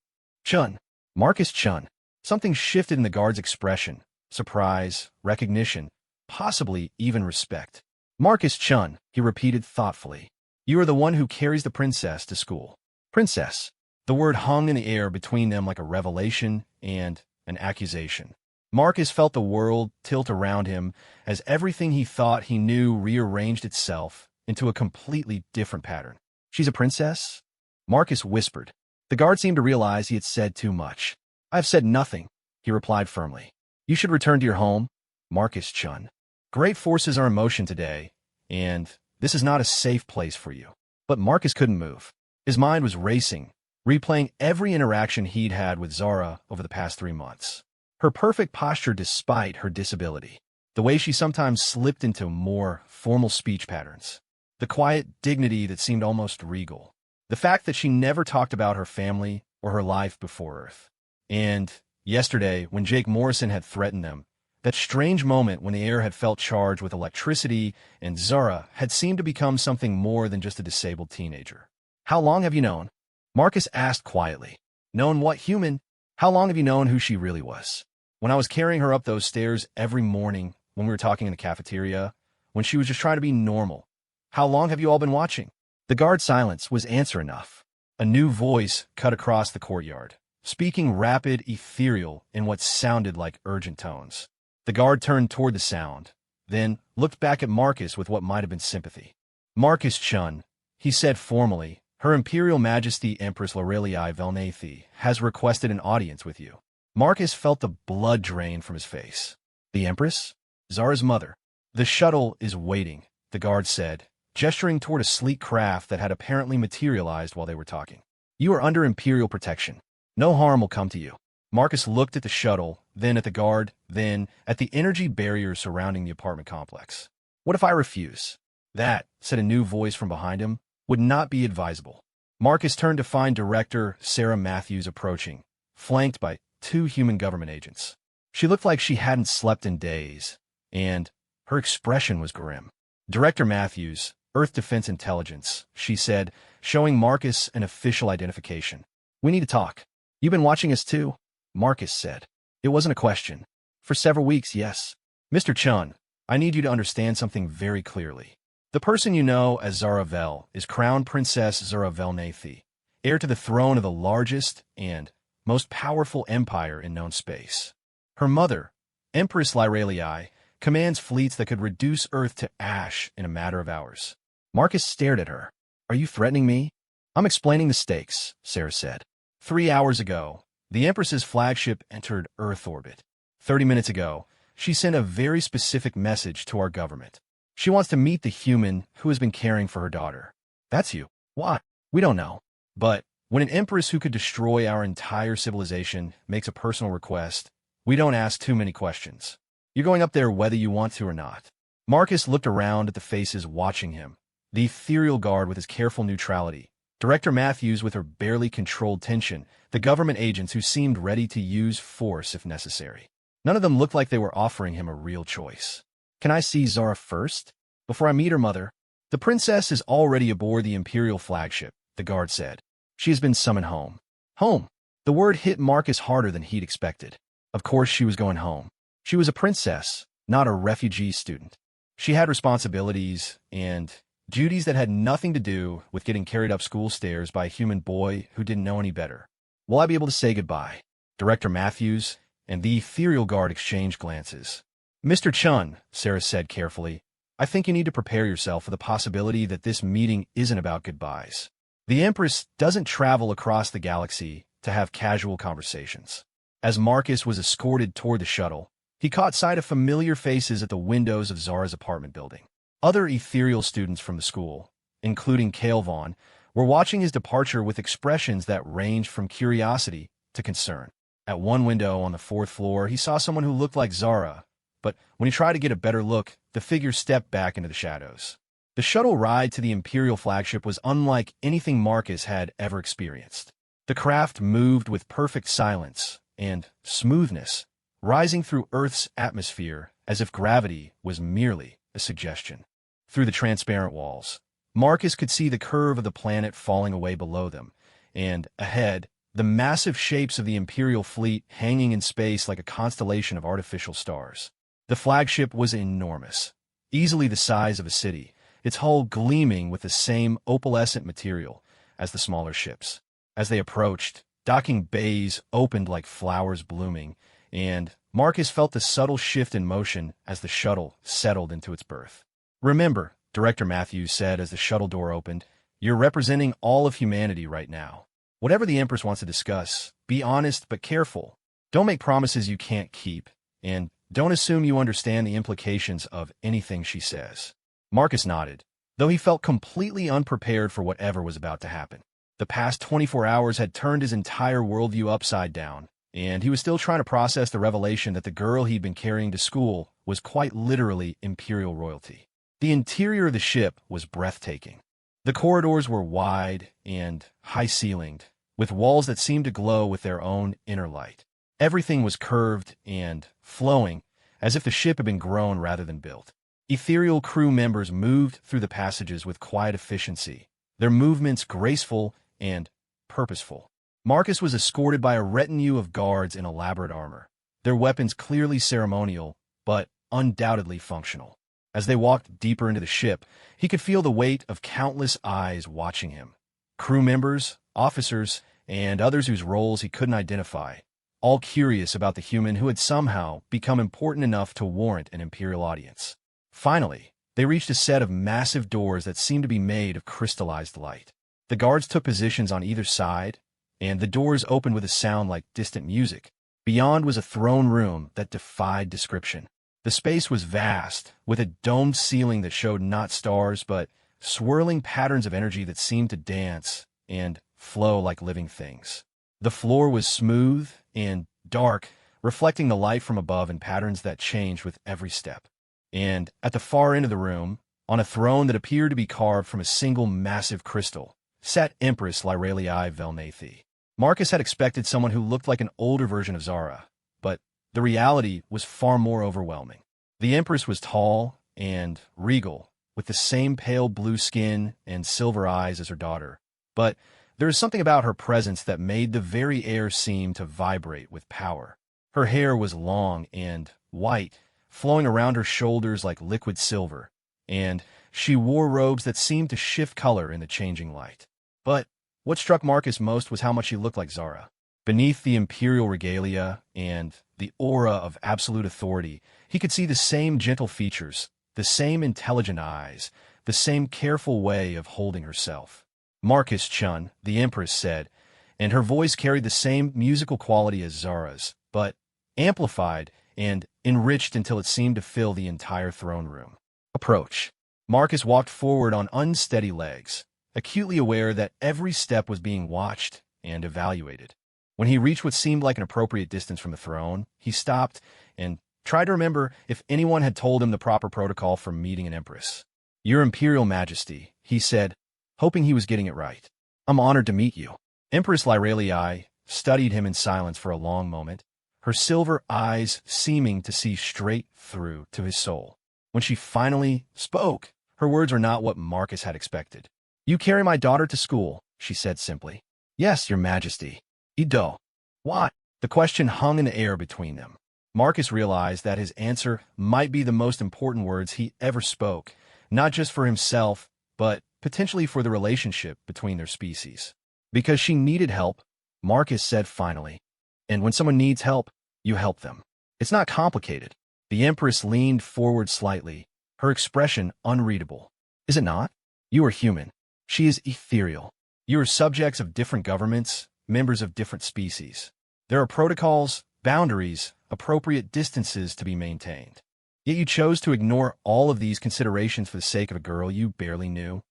Chun. Marcus Chun. Something shifted in the guard's expression. Surprise, recognition, possibly even respect. Marcus Chun, he repeated thoughtfully. You are the one who carries the princess to school. Princess. The word hung in the air between them like a revelation and an accusation. Marcus felt the world tilt around him as everything he thought he knew rearranged itself into a completely different pattern. She's a princess? Marcus whispered. The guard seemed to realize he had said too much. I have said nothing, he replied firmly. You should return to your home, Marcus Chun. Great forces are in motion today, and this is not a safe place for you. But Marcus couldn't move. His mind was racing, replaying every interaction he'd had with Zara over the past 3 months. Her perfect posture despite her disability. The way she sometimes slipped into more formal speech patterns. The quiet dignity that seemed almost regal. The fact that she never talked about her family or her life before Earth. And yesterday, when Jake Morrison had threatened them, that strange moment when the air had felt charged with electricity and Zara had seemed to become something more than just a disabled teenager. How long have you known? Marcus asked quietly. Known what, human? How long have you known who she really was? When I was carrying her up those stairs every morning, when we were talking in the cafeteria, when she was just trying to be normal. How long have you all been watching? The guard's silence was answer enough. A new voice cut across the courtyard, speaking rapid, ethereal in what sounded like urgent tones. The guard turned toward the sound, then looked back at Marcus with what might have been sympathy. Marcus Chun, he said formally, Her Imperial Majesty Empress Lorelei Velnathi has requested an audience with you. Marcus felt the blood drain from his face. The Empress? Zara's mother. The shuttle is waiting, the guard said, gesturing toward a sleek craft that had apparently materialized while they were talking. You are under Imperial protection. No harm will come to you. Marcus looked at the shuttle, then at the guard, then at the energy barriers surrounding the apartment complex. What if I refuse? That, said a new voice from behind him, would not be advisable. Marcus turned to find Director Sarah Matthews approaching, flanked by 2 human government agents. She looked like she hadn't slept in days, and her expression was grim. Director Matthews, Earth Defense Intelligence, she said, showing Marcus an official identification. We need to talk. You've been watching us too? Marcus said. It wasn't a question. For several weeks, yes. Mr. Chun, I need you to understand something very clearly. The person you know as Zara Vel is Crown Princess Zara Velnathi, heir to the throne of the largest and most powerful empire in known space. Her mother, Empress Lorelei, commands fleets that could reduce Earth to ash in a matter of hours. Marcus stared at her. Are you threatening me? I'm explaining the stakes, Sarah said. 3 hours ago, the Empress's flagship entered Earth orbit. 30 minutes ago, she sent a very specific message to our government. She wants to meet the human who has been caring for her daughter. That's you. Why? We don't know. But when an empress who could destroy our entire civilization makes a personal request, we don't ask too many questions. You're going up there whether you want to or not. Marcus looked around at the faces watching him. The ethereal guard with his careful neutrality, Director Matthews with her barely controlled tension, the government agents who seemed ready to use force if necessary. None of them looked like they were offering him a real choice. Can I see Zara first? Before I meet her mother? The princess is already aboard the Imperial flagship, the guard said. She has been summoned home. Home. The word hit Marcus harder than he'd expected. Of course she was going home. She was a princess, not a refugee student. She had responsibilities and duties that had nothing to do with getting carried up school stairs by a human boy who didn't know any better. Will I be able to say goodbye? Director Matthews and the ethereal guard exchanged glances. Mr. Chun, Sarah said carefully, I think you need to prepare yourself for the possibility that this meeting isn't about goodbyes. The Empress doesn't travel across the galaxy to have casual conversations. As Marcus was escorted toward the shuttle, he caught sight of familiar faces at the windows of Zara's apartment building. Other ethereal students from the school, including Kale Vaughn, were watching his departure with expressions that ranged from curiosity to concern. At one window on the 4th floor, he saw someone who looked like Zara, but when he tried to get a better look, the figure stepped back into the shadows. The shuttle ride to the Imperial flagship was unlike anything Marcus had ever experienced. The craft moved with perfect silence and smoothness, rising through Earth's atmosphere as if gravity was merely a suggestion. Through the transparent walls, Marcus could see the curve of the planet falling away below them, and, ahead, the massive shapes of the Imperial fleet hanging in space like a constellation of artificial stars. The flagship was enormous, easily the size of a city, its hull gleaming with the same opalescent material as the smaller ships. As they approached, docking bays opened like flowers blooming, and Marcus felt the subtle shift in motion as the shuttle settled into its berth. "Remember," Director Matthews said as the shuttle door opened, "you're representing all of humanity right now. Whatever the Empress wants to discuss, be honest but careful. Don't make promises you can't keep, and don't assume you understand the implications of anything she says." Marcus nodded, though he felt completely unprepared for whatever was about to happen. The past 24 hours had turned his entire worldview upside down, and he was still trying to process the revelation that the girl he'd been carrying to school was quite literally Imperial royalty. The interior of the ship was breathtaking. The corridors were wide and high-ceilinged, with walls that seemed to glow with their own inner light. Everything was curved and flowing, as if the ship had been grown rather than built. Ethereal crew members moved through the passages with quiet efficiency, their movements graceful and purposeful. Marcus was escorted by a retinue of guards in elaborate armor, their weapons clearly ceremonial, but undoubtedly functional. As they walked deeper into the ship, he could feel the weight of countless eyes watching him. Crew members, officers, and others whose roles he couldn't identify, all curious about the human who had somehow become important enough to warrant an Imperial audience. Finally, they reached a set of massive doors that seemed to be made of crystallized light. The guards took positions on either side, and the doors opened with a sound like distant music. Beyond was a throne room that defied description. The space was vast, with a domed ceiling that showed not stars but swirling patterns of energy that seemed to dance and flow like living things. The floor was smooth and dark, reflecting the light from above in patterns that changed with every step. And at the far end of the room, on a throne that appeared to be carved from a single massive crystal, sat Empress Lyralii Velnathi. Marcus had expected someone who looked like an older version of Zara, but the reality was far more overwhelming. The Empress was tall and regal, with the same pale blue skin and silver eyes as her daughter, but there was something about her presence that made the very air seem to vibrate with power. Her hair was long and white, flowing around her shoulders like liquid silver, and she wore robes that seemed to shift color in the changing light. But what struck Marcus most was how much she looked like Zara. Beneath the imperial regalia and the aura of absolute authority, he could see the same gentle features, the same intelligent eyes, the same careful way of holding herself. "Marcus Chun," the Empress said, and her voice carried the same musical quality as Zara's, but amplified and enriched until it seemed to fill the entire throne room. "Approach." Marcus walked forward on unsteady legs, acutely aware that every step was being watched and evaluated. When he reached what seemed like an appropriate distance from the throne, he stopped and tried to remember if anyone had told him the proper protocol for meeting an empress. "Your Imperial Majesty," he said, hoping he was getting it right. "I'm honored to meet you." Empress Lyralii studied him in silence for a long moment, her silver eyes seeming to see straight through to his soul. When she finally spoke, her words were not what Marcus had expected. "You carry my daughter to school," she said simply. "Yes, Your Majesty." "Ido." "Why?" The question hung in the air between them. Marcus realized that his answer might be the most important words he ever spoke, not just for himself, but potentially for the relationship between their species. "Because she needed help," Marcus said finally. "And when someone needs help, you help them. It's not complicated." The Empress leaned forward slightly, her expression unreadable. "Is it not? You are human. She is ethereal. You are subjects of different governments, members of different species. There are protocols, boundaries, appropriate distances to be maintained. Yet you chose to ignore all of these considerations for the sake of a girl you barely knew."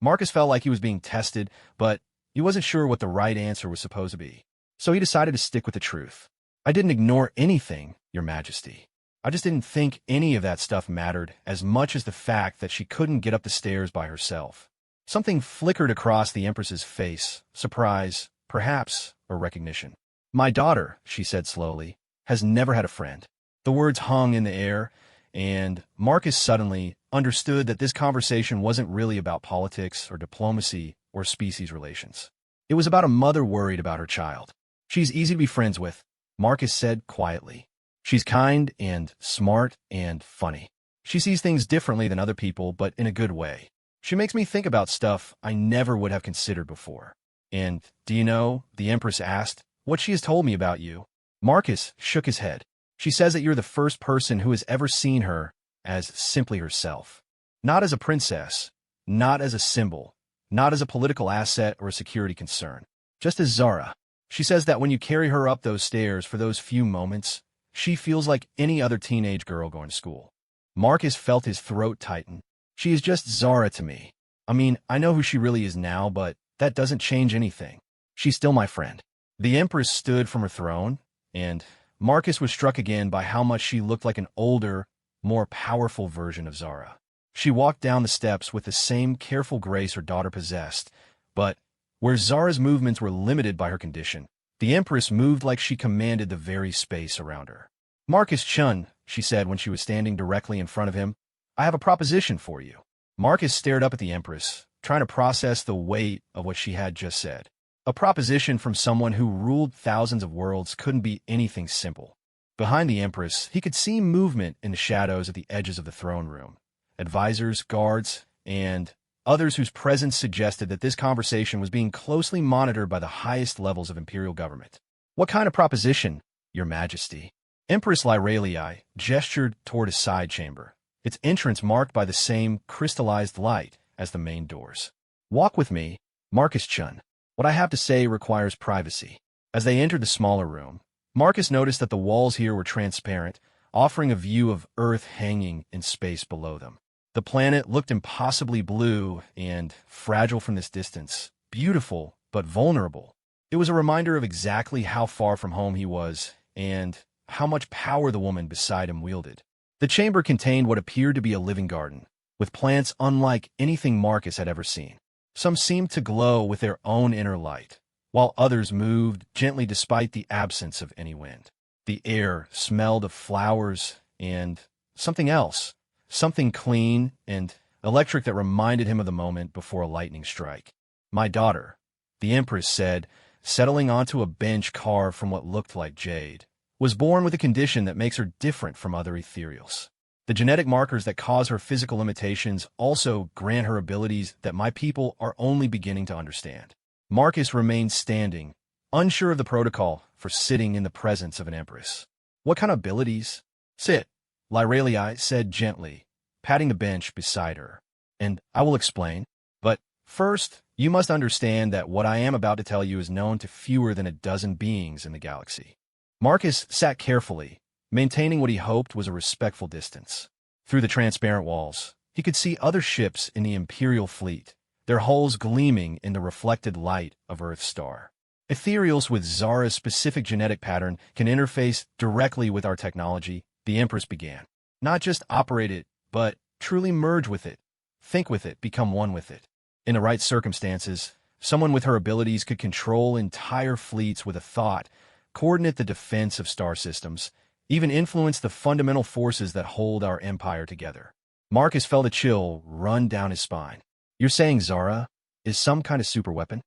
Marcus felt like he was being tested, but he wasn't sure what the right answer was supposed to be. So he decided to stick with the truth. "I didn't ignore anything, Your Majesty. I just didn't think any of that stuff mattered as much as the fact that she couldn't get up the stairs by herself. Something flickered across the Empress's face, surprise, perhaps, or recognition. My daughter, she said slowly, has never had a friend. The words hung in the air, and Marcus suddenly understood that this conversation wasn't really about politics or diplomacy or species relations. It was about a mother worried about her child. She's easy to be friends with, Marcus said quietly. She's kind and smart and funny. She sees things differently than other people, but in a good way. She makes me think about stuff I never would have considered before. And, do you know, the Empress asked, what she has told me about you? Marcus shook his head. She says that you're the first person who has ever seen her as simply herself. Not as a princess, not as a symbol, not as a political asset or a security concern. Just as Zara. She says that when you carry her up those stairs for those few moments, she feels like any other teenage girl going to school. Marcus felt his throat tighten. She is just Zara to me. I mean, I know who she really is now, but that doesn't change anything. She's still my friend. The Empress stood from her throne, and Marcus was struck again by how much she looked like an older, more powerful version of Zara. She walked down the steps with the same careful grace her daughter possessed, but where Zara's movements were limited by her condition, the Empress moved like she commanded the very space around her. Marcus Chun, she said when she was standing directly in front of him, I have a proposition for you. Marcus stared up at the Empress, trying to process the weight of what she had just said. A proposition from someone who ruled thousands of worlds couldn't be anything simple. Behind the Empress, he could see movement in the shadows at the edges of the throne room. Advisors, guards, and others whose presence suggested that this conversation was being closely monitored by the highest levels of imperial government. What kind of proposition, Your Majesty? Empress Lyralii gestured toward a side chamber, its entrance marked by the same crystallized light as the main doors. Walk with me, Marcus Chun. What I have to say requires privacy. As they entered the smaller room, Marcus noticed that the walls here were transparent, offering a view of Earth hanging in space below them. The planet looked impossibly blue and fragile from this distance, beautiful but vulnerable. It was a reminder of exactly how far from home he was and how much power the woman beside him wielded. The chamber contained what appeared to be a living garden, with plants unlike anything Marcus had ever seen. Some seemed to glow with their own inner light, while others moved gently despite the absence of any wind. The air smelled of flowers and something else, something clean and electric that reminded him of the moment before a lightning strike. My daughter, the Empress said, settling onto a bench carved from what looked like jade, was born with a condition that makes her different from other ethereals. The genetic markers that cause her physical limitations also grant her abilities that my people are only beginning to understand. Marcus remained standing, unsure of the protocol for sitting in the presence of an empress. What kind of abilities? Sit, Lyralii said gently, patting the bench beside her. And I will explain. But first, you must understand that what I am about to tell you is known to fewer than a dozen beings in the galaxy. Marcus sat carefully, maintaining what he hoped was a respectful distance. Through the transparent walls, he could see other ships in the Imperial fleet, their hulls gleaming in the reflected light of Earth's star. Ethereals with Zara's specific genetic pattern can interface directly with our technology, the Empress began. Not just operate it, but truly merge with it, think with it, become one with it. In the right circumstances, someone with her abilities could control entire fleets with a thought, coordinate the defense of star systems, even influence the fundamental forces that hold our empire together. Marcus felt a chill run down his spine. You're saying Zara is some kind of superweapon?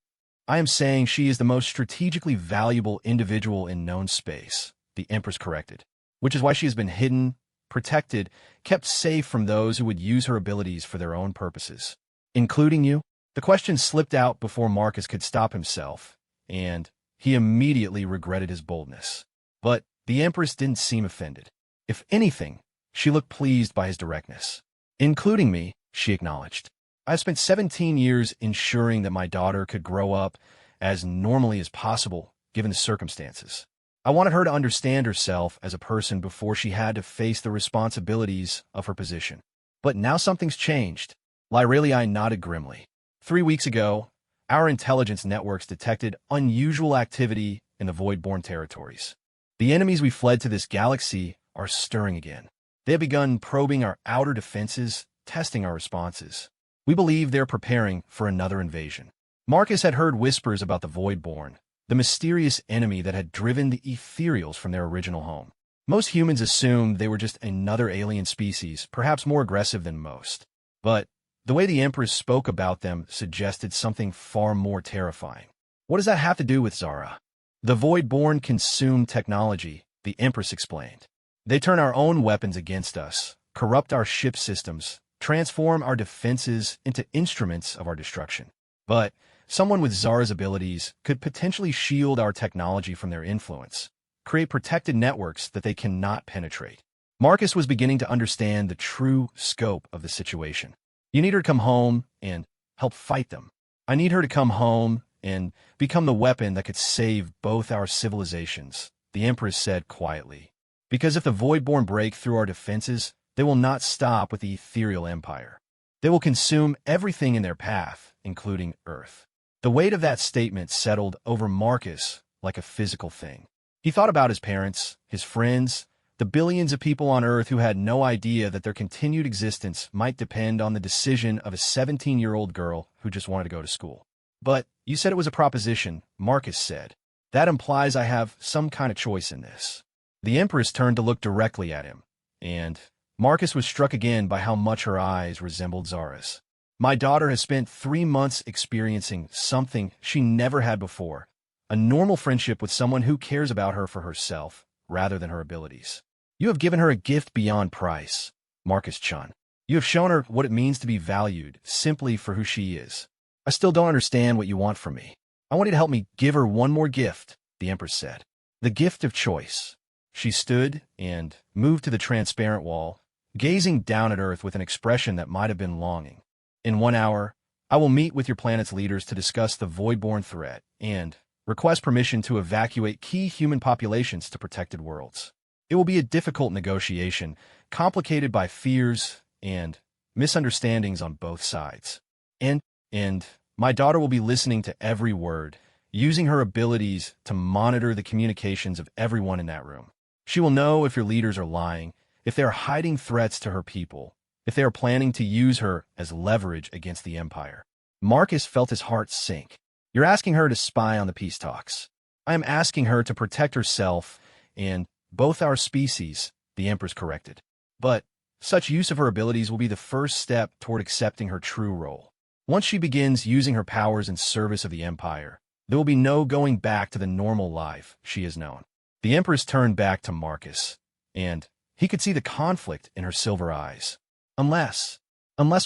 I am saying she is the most strategically valuable individual in known space, the Empress corrected, which is why she has been hidden, protected, kept safe from those who would use her abilities for their own purposes. Including you? The question slipped out before Marcus could stop himself, and he immediately regretted his boldness. But the Empress didn't seem offended. If anything, she looked pleased by his directness. Including me, she acknowledged. I've spent 17 years ensuring that my daughter could grow up as normally as possible, given the circumstances. I wanted her to understand herself as a person before she had to face the responsibilities of her position. But now something's changed. Lyralii nodded grimly. 3 weeks ago, our intelligence networks detected unusual activity in the Voidborn territories. The enemies we fled to this galaxy are stirring again. They have begun probing our outer defenses, testing our responses. We believe they're preparing for another invasion. Marcus had heard whispers about the Voidborn, the mysterious enemy that had driven the ethereals from their original home. Most humans assumed they were just another alien species, perhaps more aggressive than most. But the way the Empress spoke about them suggested something far more terrifying. What does that have to do with Zara? The Voidborn consume technology, the Empress explained. They turn our own weapons against us, corrupt our ship systems, transform our defenses into instruments of our destruction. But someone with Zara's abilities could potentially shield our technology from their influence, create protected networks that they cannot penetrate. Marcus was beginning to understand the true scope of the situation. You need her to come home and help fight them. I need her to come home and become the weapon that could save both our civilizations, the Empress said quietly. Because if the Voidborn break through our defenses, they will not stop with the ethereal empire. They will consume everything in their path, including Earth. The weight of that statement settled over Marcus like a physical thing. He thought about his parents, his friends, the billions of people on Earth who had no idea that their continued existence might depend on the decision of a 17-year-old girl who just wanted to go to school. But you said it was a proposition, Marcus said. That implies I have some kind of choice in this. The Empress turned to look directly at him, and Marcus was struck again by how much her eyes resembled Zara's. My daughter has spent 3 months experiencing something she never had before, a normal friendship with someone who cares about her for herself rather than her abilities. You have given her a gift beyond price, Marcus-chan. You have shown her what it means to be valued simply for who she is. I still don't understand what you want from me. I want you to help me give her one more gift, the Empress said. The gift of choice. She stood and moved to the transparent wall, gazing down at Earth with an expression that might have been longing. In 1 hour, I will meet with your planet's leaders to discuss the Voidborn threat and request permission to evacuate key human populations to protected worlds. It will be a difficult negotiation, complicated by fears and misunderstandings on both sides. And my daughter will be listening to every word, using her abilities to monitor the communications of everyone in that room. She will know if your leaders are lying, if they are hiding threats to her people, if they are planning to use her as leverage against the Empire. Marcus felt his heart sink. You're asking her to spy on the peace talks. I am asking her to protect herself and both our species, the Empress corrected. But such use of her abilities will be the first step toward accepting her true role. Once she begins using her powers in service of the Empire, there will be no going back to the normal life she has known. The Empress turned back to Marcus, and he could see the conflict in her silver eyes. Unless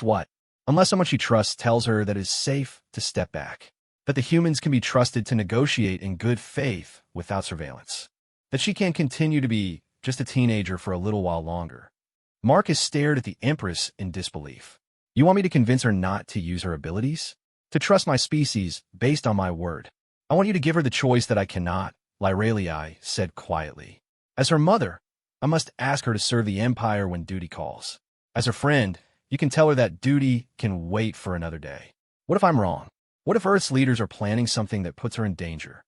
what? Unless someone she trusts tells her that it is safe to step back, that the humans can be trusted to negotiate in good faith without surveillance, that she can continue to be just a teenager for a little while longer. Marcus stared at the Empress in disbelief. You want me to convince her not to use her abilities? To trust my species based on my word? I want you to give her the choice that I cannot, Lyralii said quietly. As her mother, I must ask her to serve the Empire when duty calls. As her friend, you can tell her that duty can wait for another day. What if I'm wrong? What if Earth's leaders are planning something that puts her in danger?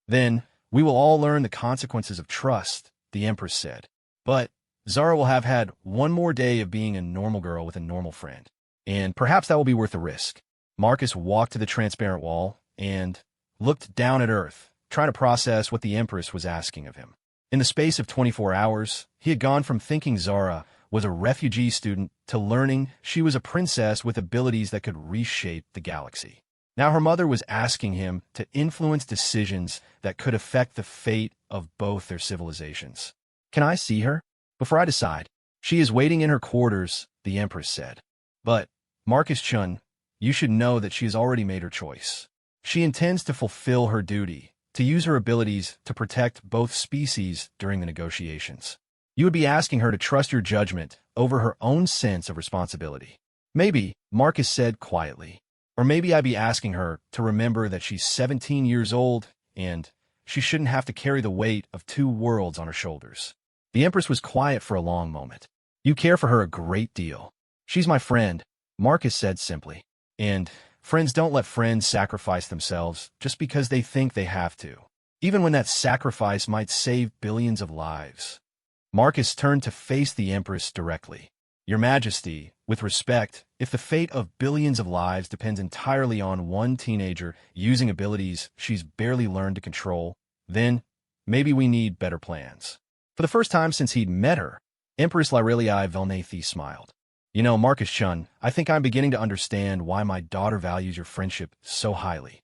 Then we will all learn the consequences of trust, the Empress said. But Zara will have had one more day of being a normal girl with a normal friend. And perhaps that will be worth the risk. Marcus walked to the transparent wall and looked down at Earth, trying to process what the Empress was asking of him. In the space of 24 hours, he had gone from thinking Zara was a refugee student to learning she was a princess with abilities that could reshape the galaxy. Now her mother was asking him to influence decisions that could affect the fate of both their civilizations. Can I see her? Before I decide. She is waiting in her quarters, the Empress said. But Marcus-chun, you should know that she has already made her choice. She intends to fulfill her duty, to use her abilities to protect both species during the negotiations. You would be asking her to trust your judgment over her own sense of responsibility. Maybe, Marcus said quietly. Or maybe I'd be asking her to remember that she's 17 years old and she shouldn't have to carry the weight of 2 worlds on her shoulders. The Empress was quiet for a long moment. You care for her a great deal. She's my friend, Marcus said simply. And friends don't let friends sacrifice themselves just because they think they have to, even when that sacrifice might save billions of lives. Marcus turned to face the Empress directly. Your Majesty, with respect, if the fate of billions of lives depends entirely on one teenager using abilities she's barely learned to control, then maybe we need better plans. For the first time since he'd met her, Empress Lyrelii Velnathi smiled. You know, Marcus Chun, I think I'm beginning to understand why my daughter values your friendship so highly.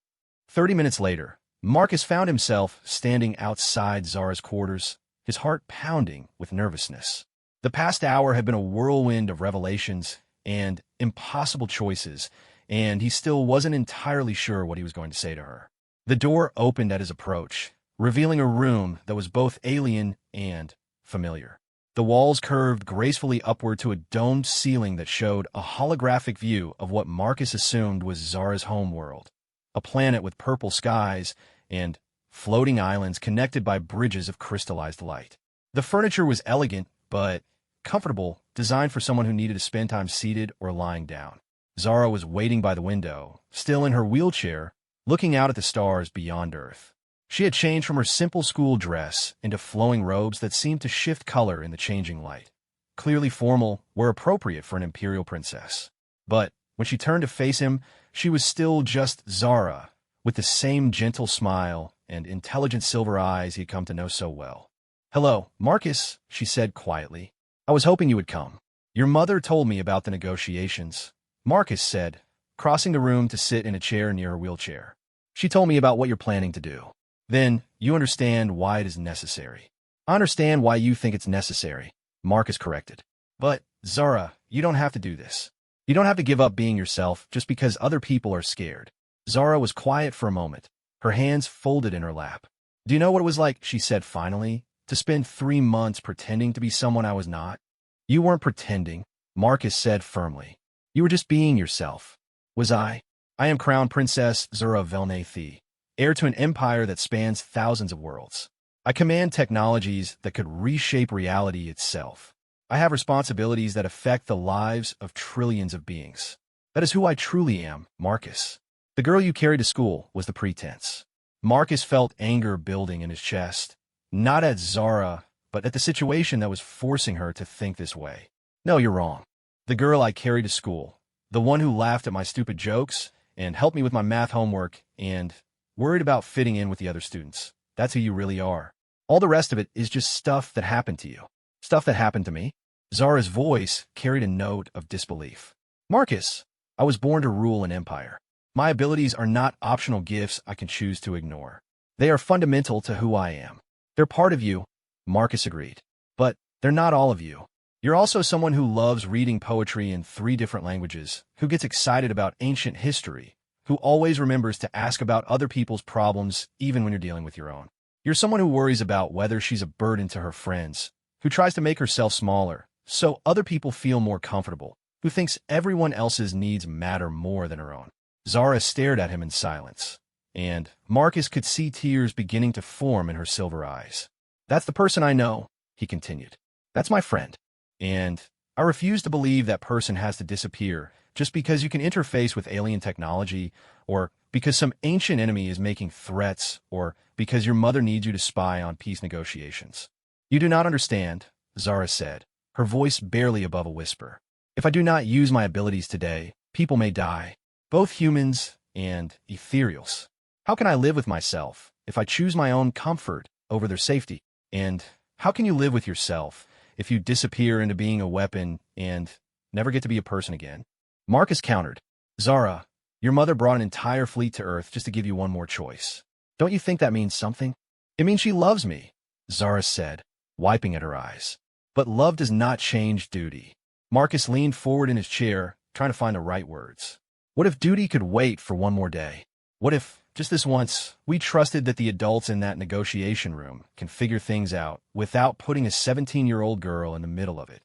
30 minutes later, Marcus found himself standing outside Zara's quarters, his heart pounding with nervousness. The past hour had been a whirlwind of revelations and impossible choices, and he still wasn't entirely sure what he was going to say to her. The door opened at his approach, revealing a room that was both alien and familiar. The walls curved gracefully upward to a domed ceiling that showed a holographic view of what Marcus assumed was Zara's homeworld, a planet with purple skies and floating islands connected by bridges of crystallized light. The furniture was elegant, but comfortable, designed for someone who needed to spend time seated or lying down. Zara was waiting by the window, still in her wheelchair, looking out at the stars beyond Earth. She had changed from her simple school dress into flowing robes that seemed to shift color in the changing light. Clearly formal, were appropriate for an imperial princess. But when she turned to face him, she was still just Zara, with the same gentle smile and intelligent silver eyes he'd come to know so well. "Hello, Marcus," she said quietly. "I was hoping you would come. Your mother told me about the negotiations," Marcus said, crossing the room to sit in a chair near her wheelchair. "She told me about what you're planning to do. Then you understand why it is necessary." "I understand why you think it's necessary," Marcus corrected. "But, Zara, you don't have to do this. You don't have to give up being yourself just because other people are scared." Zara was quiet for a moment, her hands folded in her lap. "Do you know what it was like," she said finally, "to spend 3 months pretending to be someone I was not?" "You weren't pretending," Marcus said firmly. "You were just being yourself." "Was I? I am Crown Princess Zara Velnathi, heir to an empire that spans thousands of worlds. I command technologies that could reshape reality itself. I have responsibilities that affect the lives of trillions of beings. That is who I truly am, Marcus. The girl you carried to school was the pretense." Marcus felt anger building in his chest, not at Zara, but at the situation that was forcing her to think this way. "No, you're wrong. The girl I carried to school, the one who laughed at my stupid jokes and helped me with my math homework and worried about fitting in with the other students. That's who you really are. All the rest of it is just stuff that happened to you." "Stuff that happened to me?" Zara's voice carried a note of disbelief. "Marcus, I was born to rule an empire. My abilities are not optional gifts I can choose to ignore. They are fundamental to who I am." "They're part of you," Marcus agreed. "But they're not all of you. You're also someone who loves reading poetry in 3 different languages, who gets excited about ancient history, who always remembers to ask about other people's problems even when you're dealing with your own. You're someone who worries about whether she's a burden to her friends, who tries to make herself smaller so other people feel more comfortable, who thinks everyone else's needs matter more than her own." Zara stared at him in silence, and Marcus could see tears beginning to form in her silver eyes. "That's the person I know," he continued. "That's my friend. And I refuse to believe that person has to disappear just because you can interface with alien technology, or because some ancient enemy is making threats, or because your mother needs you to spy on peace negotiations. You do not understand," Zara said, her voice barely above a whisper. "If I do not use my abilities today, people may die, both humans and ethereals. How can I live with myself if I choose my own comfort over their safety? And how can you live with yourself if you disappear into being a weapon and never get to be a person again?" Marcus countered, "Zara, your mother brought an entire fleet to Earth just to give you one more choice. Don't you think that means something?" "It means she loves me," Zara said, wiping at her eyes. "But love does not change duty." Marcus leaned forward in his chair, trying to find the right words. "What if duty could wait for one more day? What if, just this once, we trusted that the adults in that negotiation room can figure things out without putting a 17-year-old girl in the middle of it?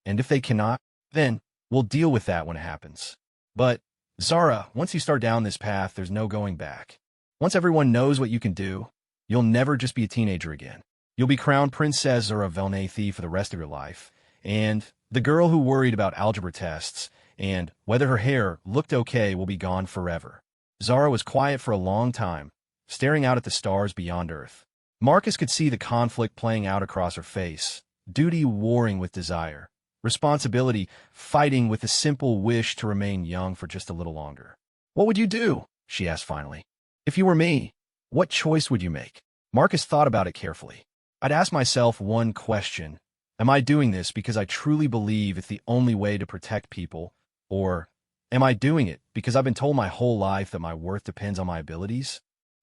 And if they cannot, then we'll deal with that when it happens. But, Zara, once you start down this path, there's no going back. Once everyone knows what you can do, you'll never just be a teenager again. You'll be Crown Princess Zara Velnathi for the rest of your life, and the girl who worried about algebra tests and whether her hair looked okay will be gone forever." Zara was quiet for a long time, staring out at the stars beyond Earth. Marcus could see the conflict playing out across her face, duty warring with desire, responsibility fighting with the simple wish to remain young for just a little longer. "What would you do?" she asked finally. "If you were me, what choice would you make?" Marcus thought about it carefully. "I'd ask myself one question. Am I doing this because I truly believe it's the only way to protect people? Or am I doing it because I've been told my whole life that my worth depends on my abilities?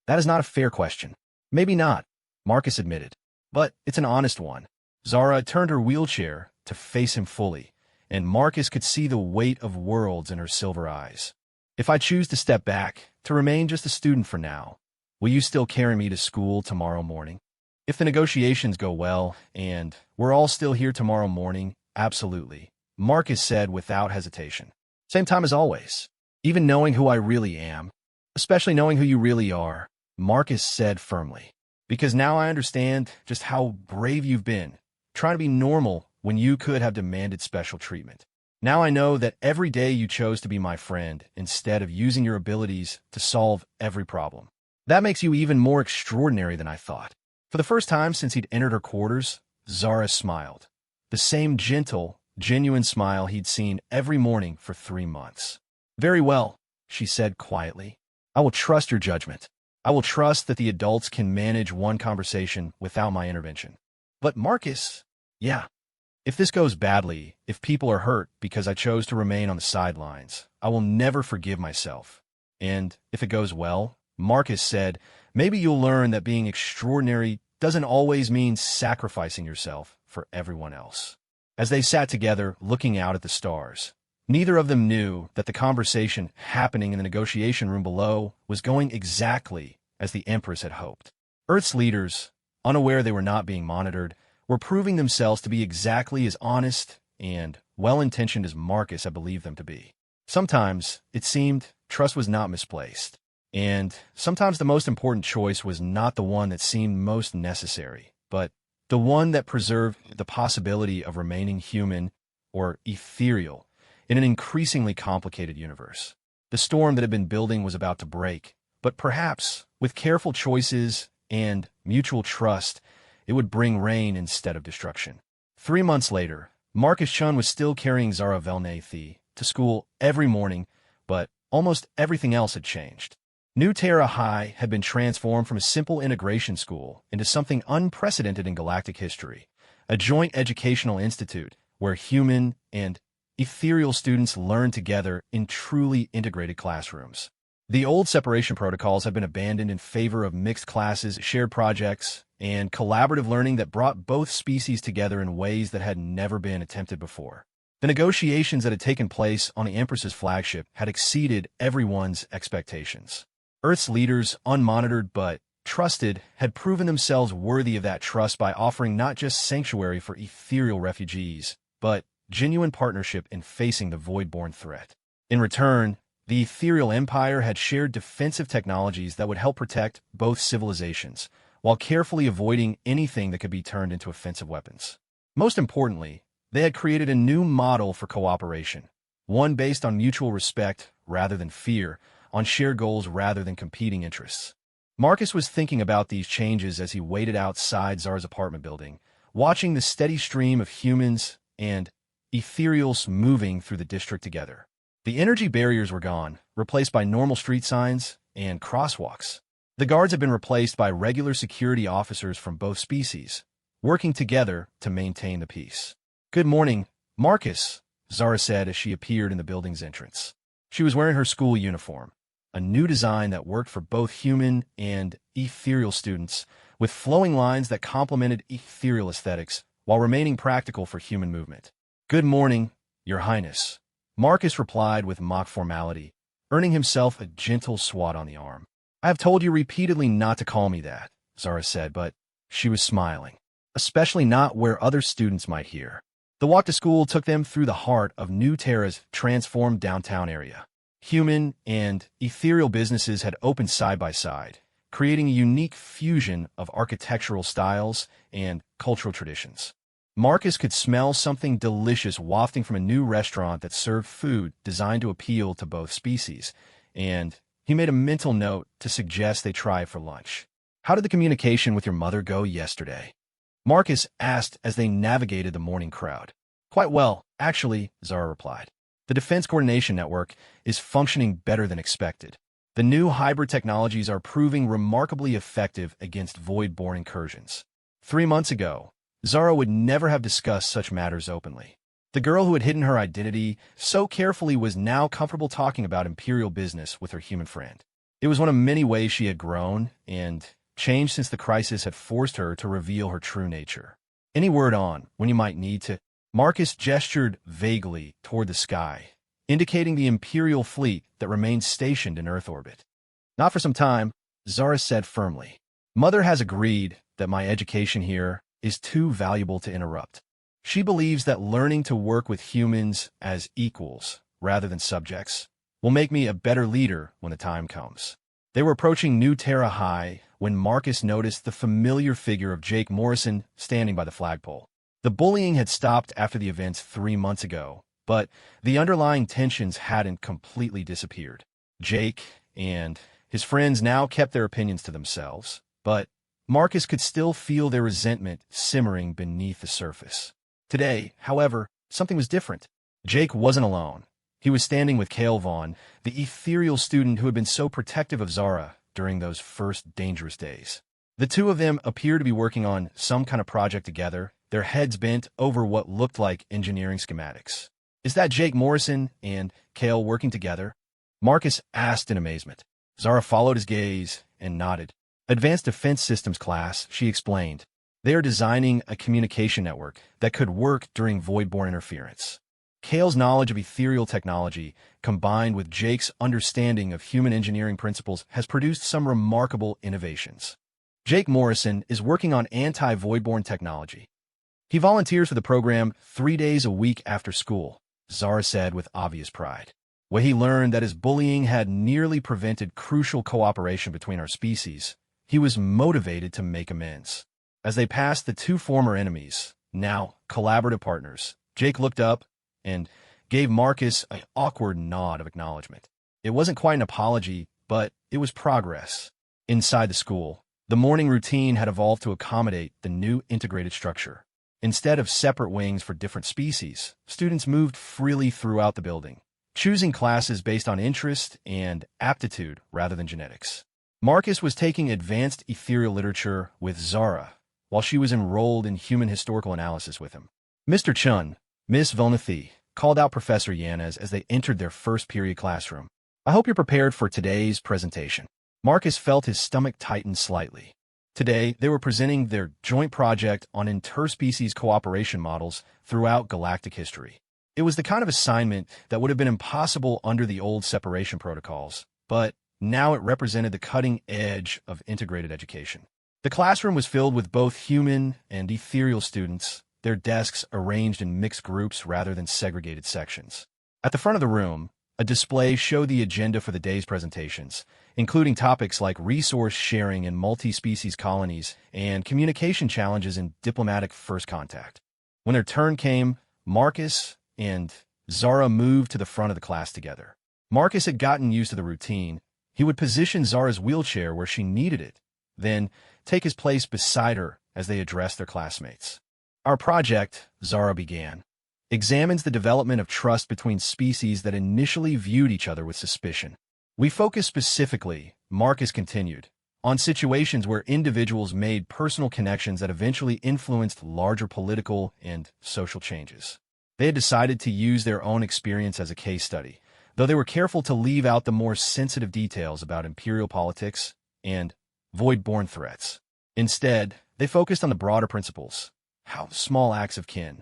That is not a fair question." "Maybe not," Marcus admitted, "but it's an honest one." Zara turned her wheelchair to face him fully, and Marcus could see the weight of worlds in her silver eyes. "If I choose to step back, to remain just a student for now, will you still carry me to school tomorrow morning? If the negotiations go well, and we're all still here tomorrow morning, absolutely," Marcus said without hesitation. "Same time as always. Even knowing who I really am, especially knowing who you really are," Marcus said firmly. "Because now I understand just how brave you've been, trying to be normal when you could have demanded special treatment. Now I know that every day you chose to be my friend instead of using your abilities to solve every problem. That makes you even more extraordinary than I thought." For the first time since he'd entered her quarters, Zara smiled. The same gentle, genuine smile he'd seen every morning for 3 months. "Very well," she said quietly. "I will trust your judgment. I will trust that the adults can manage one conversation without my intervention." "But Marcus..." "Yeah. If this goes badly, if people are hurt because I chose to remain on the sidelines, I will never forgive myself. And if it goes well," Marcus said, "maybe you'll learn that being extraordinary doesn't always mean sacrificing yourself for everyone else." As they sat together, looking out at the stars, neither of them knew that the conversation happening in the negotiation room below was going exactly as the Empress had hoped. Earth's leaders, unaware they were not being monitored, were proving themselves to be exactly as honest and well-intentioned as Marcus had believed them to be. Sometimes, it seemed, trust was not misplaced. And sometimes the most important choice was not the one that seemed most necessary, but the one that preserved the possibility of remaining human or ethereal in an increasingly complicated universe. The storm that had been building was about to break, but perhaps, with careful choices and mutual trust, it would bring rain instead of destruction. 3 months later, Marcus Chun was still carrying Zara Velnathy to school every morning, but almost everything else had changed. New Terra High had been transformed from a simple integration school into something unprecedented in galactic history, a joint educational institute where human and ethereal students learned together in truly integrated classrooms. The old separation protocols had been abandoned in favor of mixed classes, shared projects, and collaborative learning that brought both species together in ways that had never been attempted before. The negotiations that had taken place on the Empress's flagship had exceeded everyone's expectations. Earth's leaders, unmonitored but trusted, had proven themselves worthy of that trust by offering not just sanctuary for ethereal refugees, but genuine partnership in facing the void-born threat. In return, the ethereal empire had shared defensive technologies that would help protect both civilizations, while carefully avoiding anything that could be turned into offensive weapons. Most importantly, they had created a new model for cooperation, one based on mutual respect rather than fear, on shared goals rather than competing interests. Marcus was thinking about these changes as he waited outside Zara's apartment building, watching the steady stream of humans and ethereals moving through the district together. The energy barriers were gone, replaced by normal street signs and crosswalks. The guards had been replaced by regular security officers from both species, working together to maintain the peace. "Good morning, Marcus," Zara said as she appeared in the building's entrance. She was wearing her school uniform, a new design that worked for both human and ethereal students, with flowing lines that complemented ethereal aesthetics while remaining practical for human movement. "Good morning, Your Highness," Marcus replied with mock formality, earning himself a gentle swat on the arm. "I have told you repeatedly not to call me that," Zara said, but she was smiling, especially not where other students might hear. The walk to school took them through the heart of New Terra's transformed downtown area. Human and ethereal businesses had opened side by side, creating a unique fusion of architectural styles and cultural traditions. Marcus could smell something delicious wafting from a new restaurant that served food designed to appeal to both species, and he made a mental note to suggest they try it for lunch. "How did the communication with your mother go yesterday?" Marcus asked as they navigated the morning crowd. Quite well, actually, Zara replied. The Defense Coordination Network is functioning better than expected. The new hybrid technologies are proving remarkably effective against void-borne incursions. 3 months ago, Zara would never have discussed such matters openly. The girl who had hidden her identity so carefully was now comfortable talking about imperial business with her human friend. It was one of many ways she had grown and changed since the crisis had forced her to reveal her true nature. Any word on when you might need to? Marcus gestured vaguely toward the sky, indicating the Imperial fleet that remained stationed in Earth orbit. Not for some time, Zara said firmly. Mother has agreed that my education here is too valuable to interrupt. She believes that learning to work with humans as equals, rather than subjects, will make me a better leader when the time comes. They were approaching New Terra High when Marcus noticed the familiar figure of Jake Morrison standing by the flagpole. The bullying had stopped after the events 3 months ago, but the underlying tensions hadn't completely disappeared. Jake and his friends now kept their opinions to themselves, but Marcus could still feel their resentment simmering beneath the surface. Today, however, something was different. Jake wasn't alone. He was standing with Cale Vaughn, the ethereal student who had been so protective of Zara during those first dangerous days. The two of them appeared to be working on some kind of project together, their heads bent over what looked like engineering schematics. Is that Jake Morrison and Cale working together? Marcus asked in amazement. Zara followed his gaze and nodded. Advanced Defense Systems class, she explained. They are designing a communication network that could work during void-borne interference. Cale's knowledge of ethereal technology, combined with Jake's understanding of human engineering principles, has produced some remarkable innovations. Jake Morrison is working on anti-void-borne technology. He volunteers for the program 3 days a week after school, Zara said with obvious pride. When he learned that his bullying had nearly prevented crucial cooperation between our species, he was motivated to make amends. As they passed the two former enemies, now collaborative partners, Jake looked up and gave Marcus an awkward nod of acknowledgement. It wasn't quite an apology, but it was progress. Inside the school, the morning routine had evolved to accommodate the new integrated structure. Instead of separate wings for different species, students moved freely throughout the building, choosing classes based on interest and aptitude rather than genetics. Marcus was taking advanced ethereal literature with Zara, while she was enrolled in human historical analysis with him. Mr. Chun, Miss Vilnathi, called out Professor Yanez as they entered their first period classroom. I hope you're prepared for today's presentation. Marcus felt his stomach tighten slightly. Today, they were presenting their joint project on interspecies cooperation models throughout galactic history. It was the kind of assignment that would have been impossible under the old separation protocols, but now it represented the cutting edge of integrated education. The classroom was filled with both human and ethereal students, their desks arranged in mixed groups rather than segregated sections. At the front of the room, a display showed the agenda for the day's presentations, including topics like resource sharing in multi-species colonies and communication challenges in diplomatic first contact. When their turn came, Marcus and Zara moved to the front of the class together. Marcus had gotten used to the routine. He would position Zara's wheelchair where she needed it, then take his place beside her as they addressed their classmates. Our project, Zara began, examines the development of trust between species that initially viewed each other with suspicion. We focus specifically, Marcus continued, on situations where individuals made personal connections that eventually influenced larger political and social changes. They had decided to use their own experience as a case study, though they were careful to leave out the more sensitive details about imperial politics and void-borne threats. Instead, they focused on the broader principles, how small acts of kin,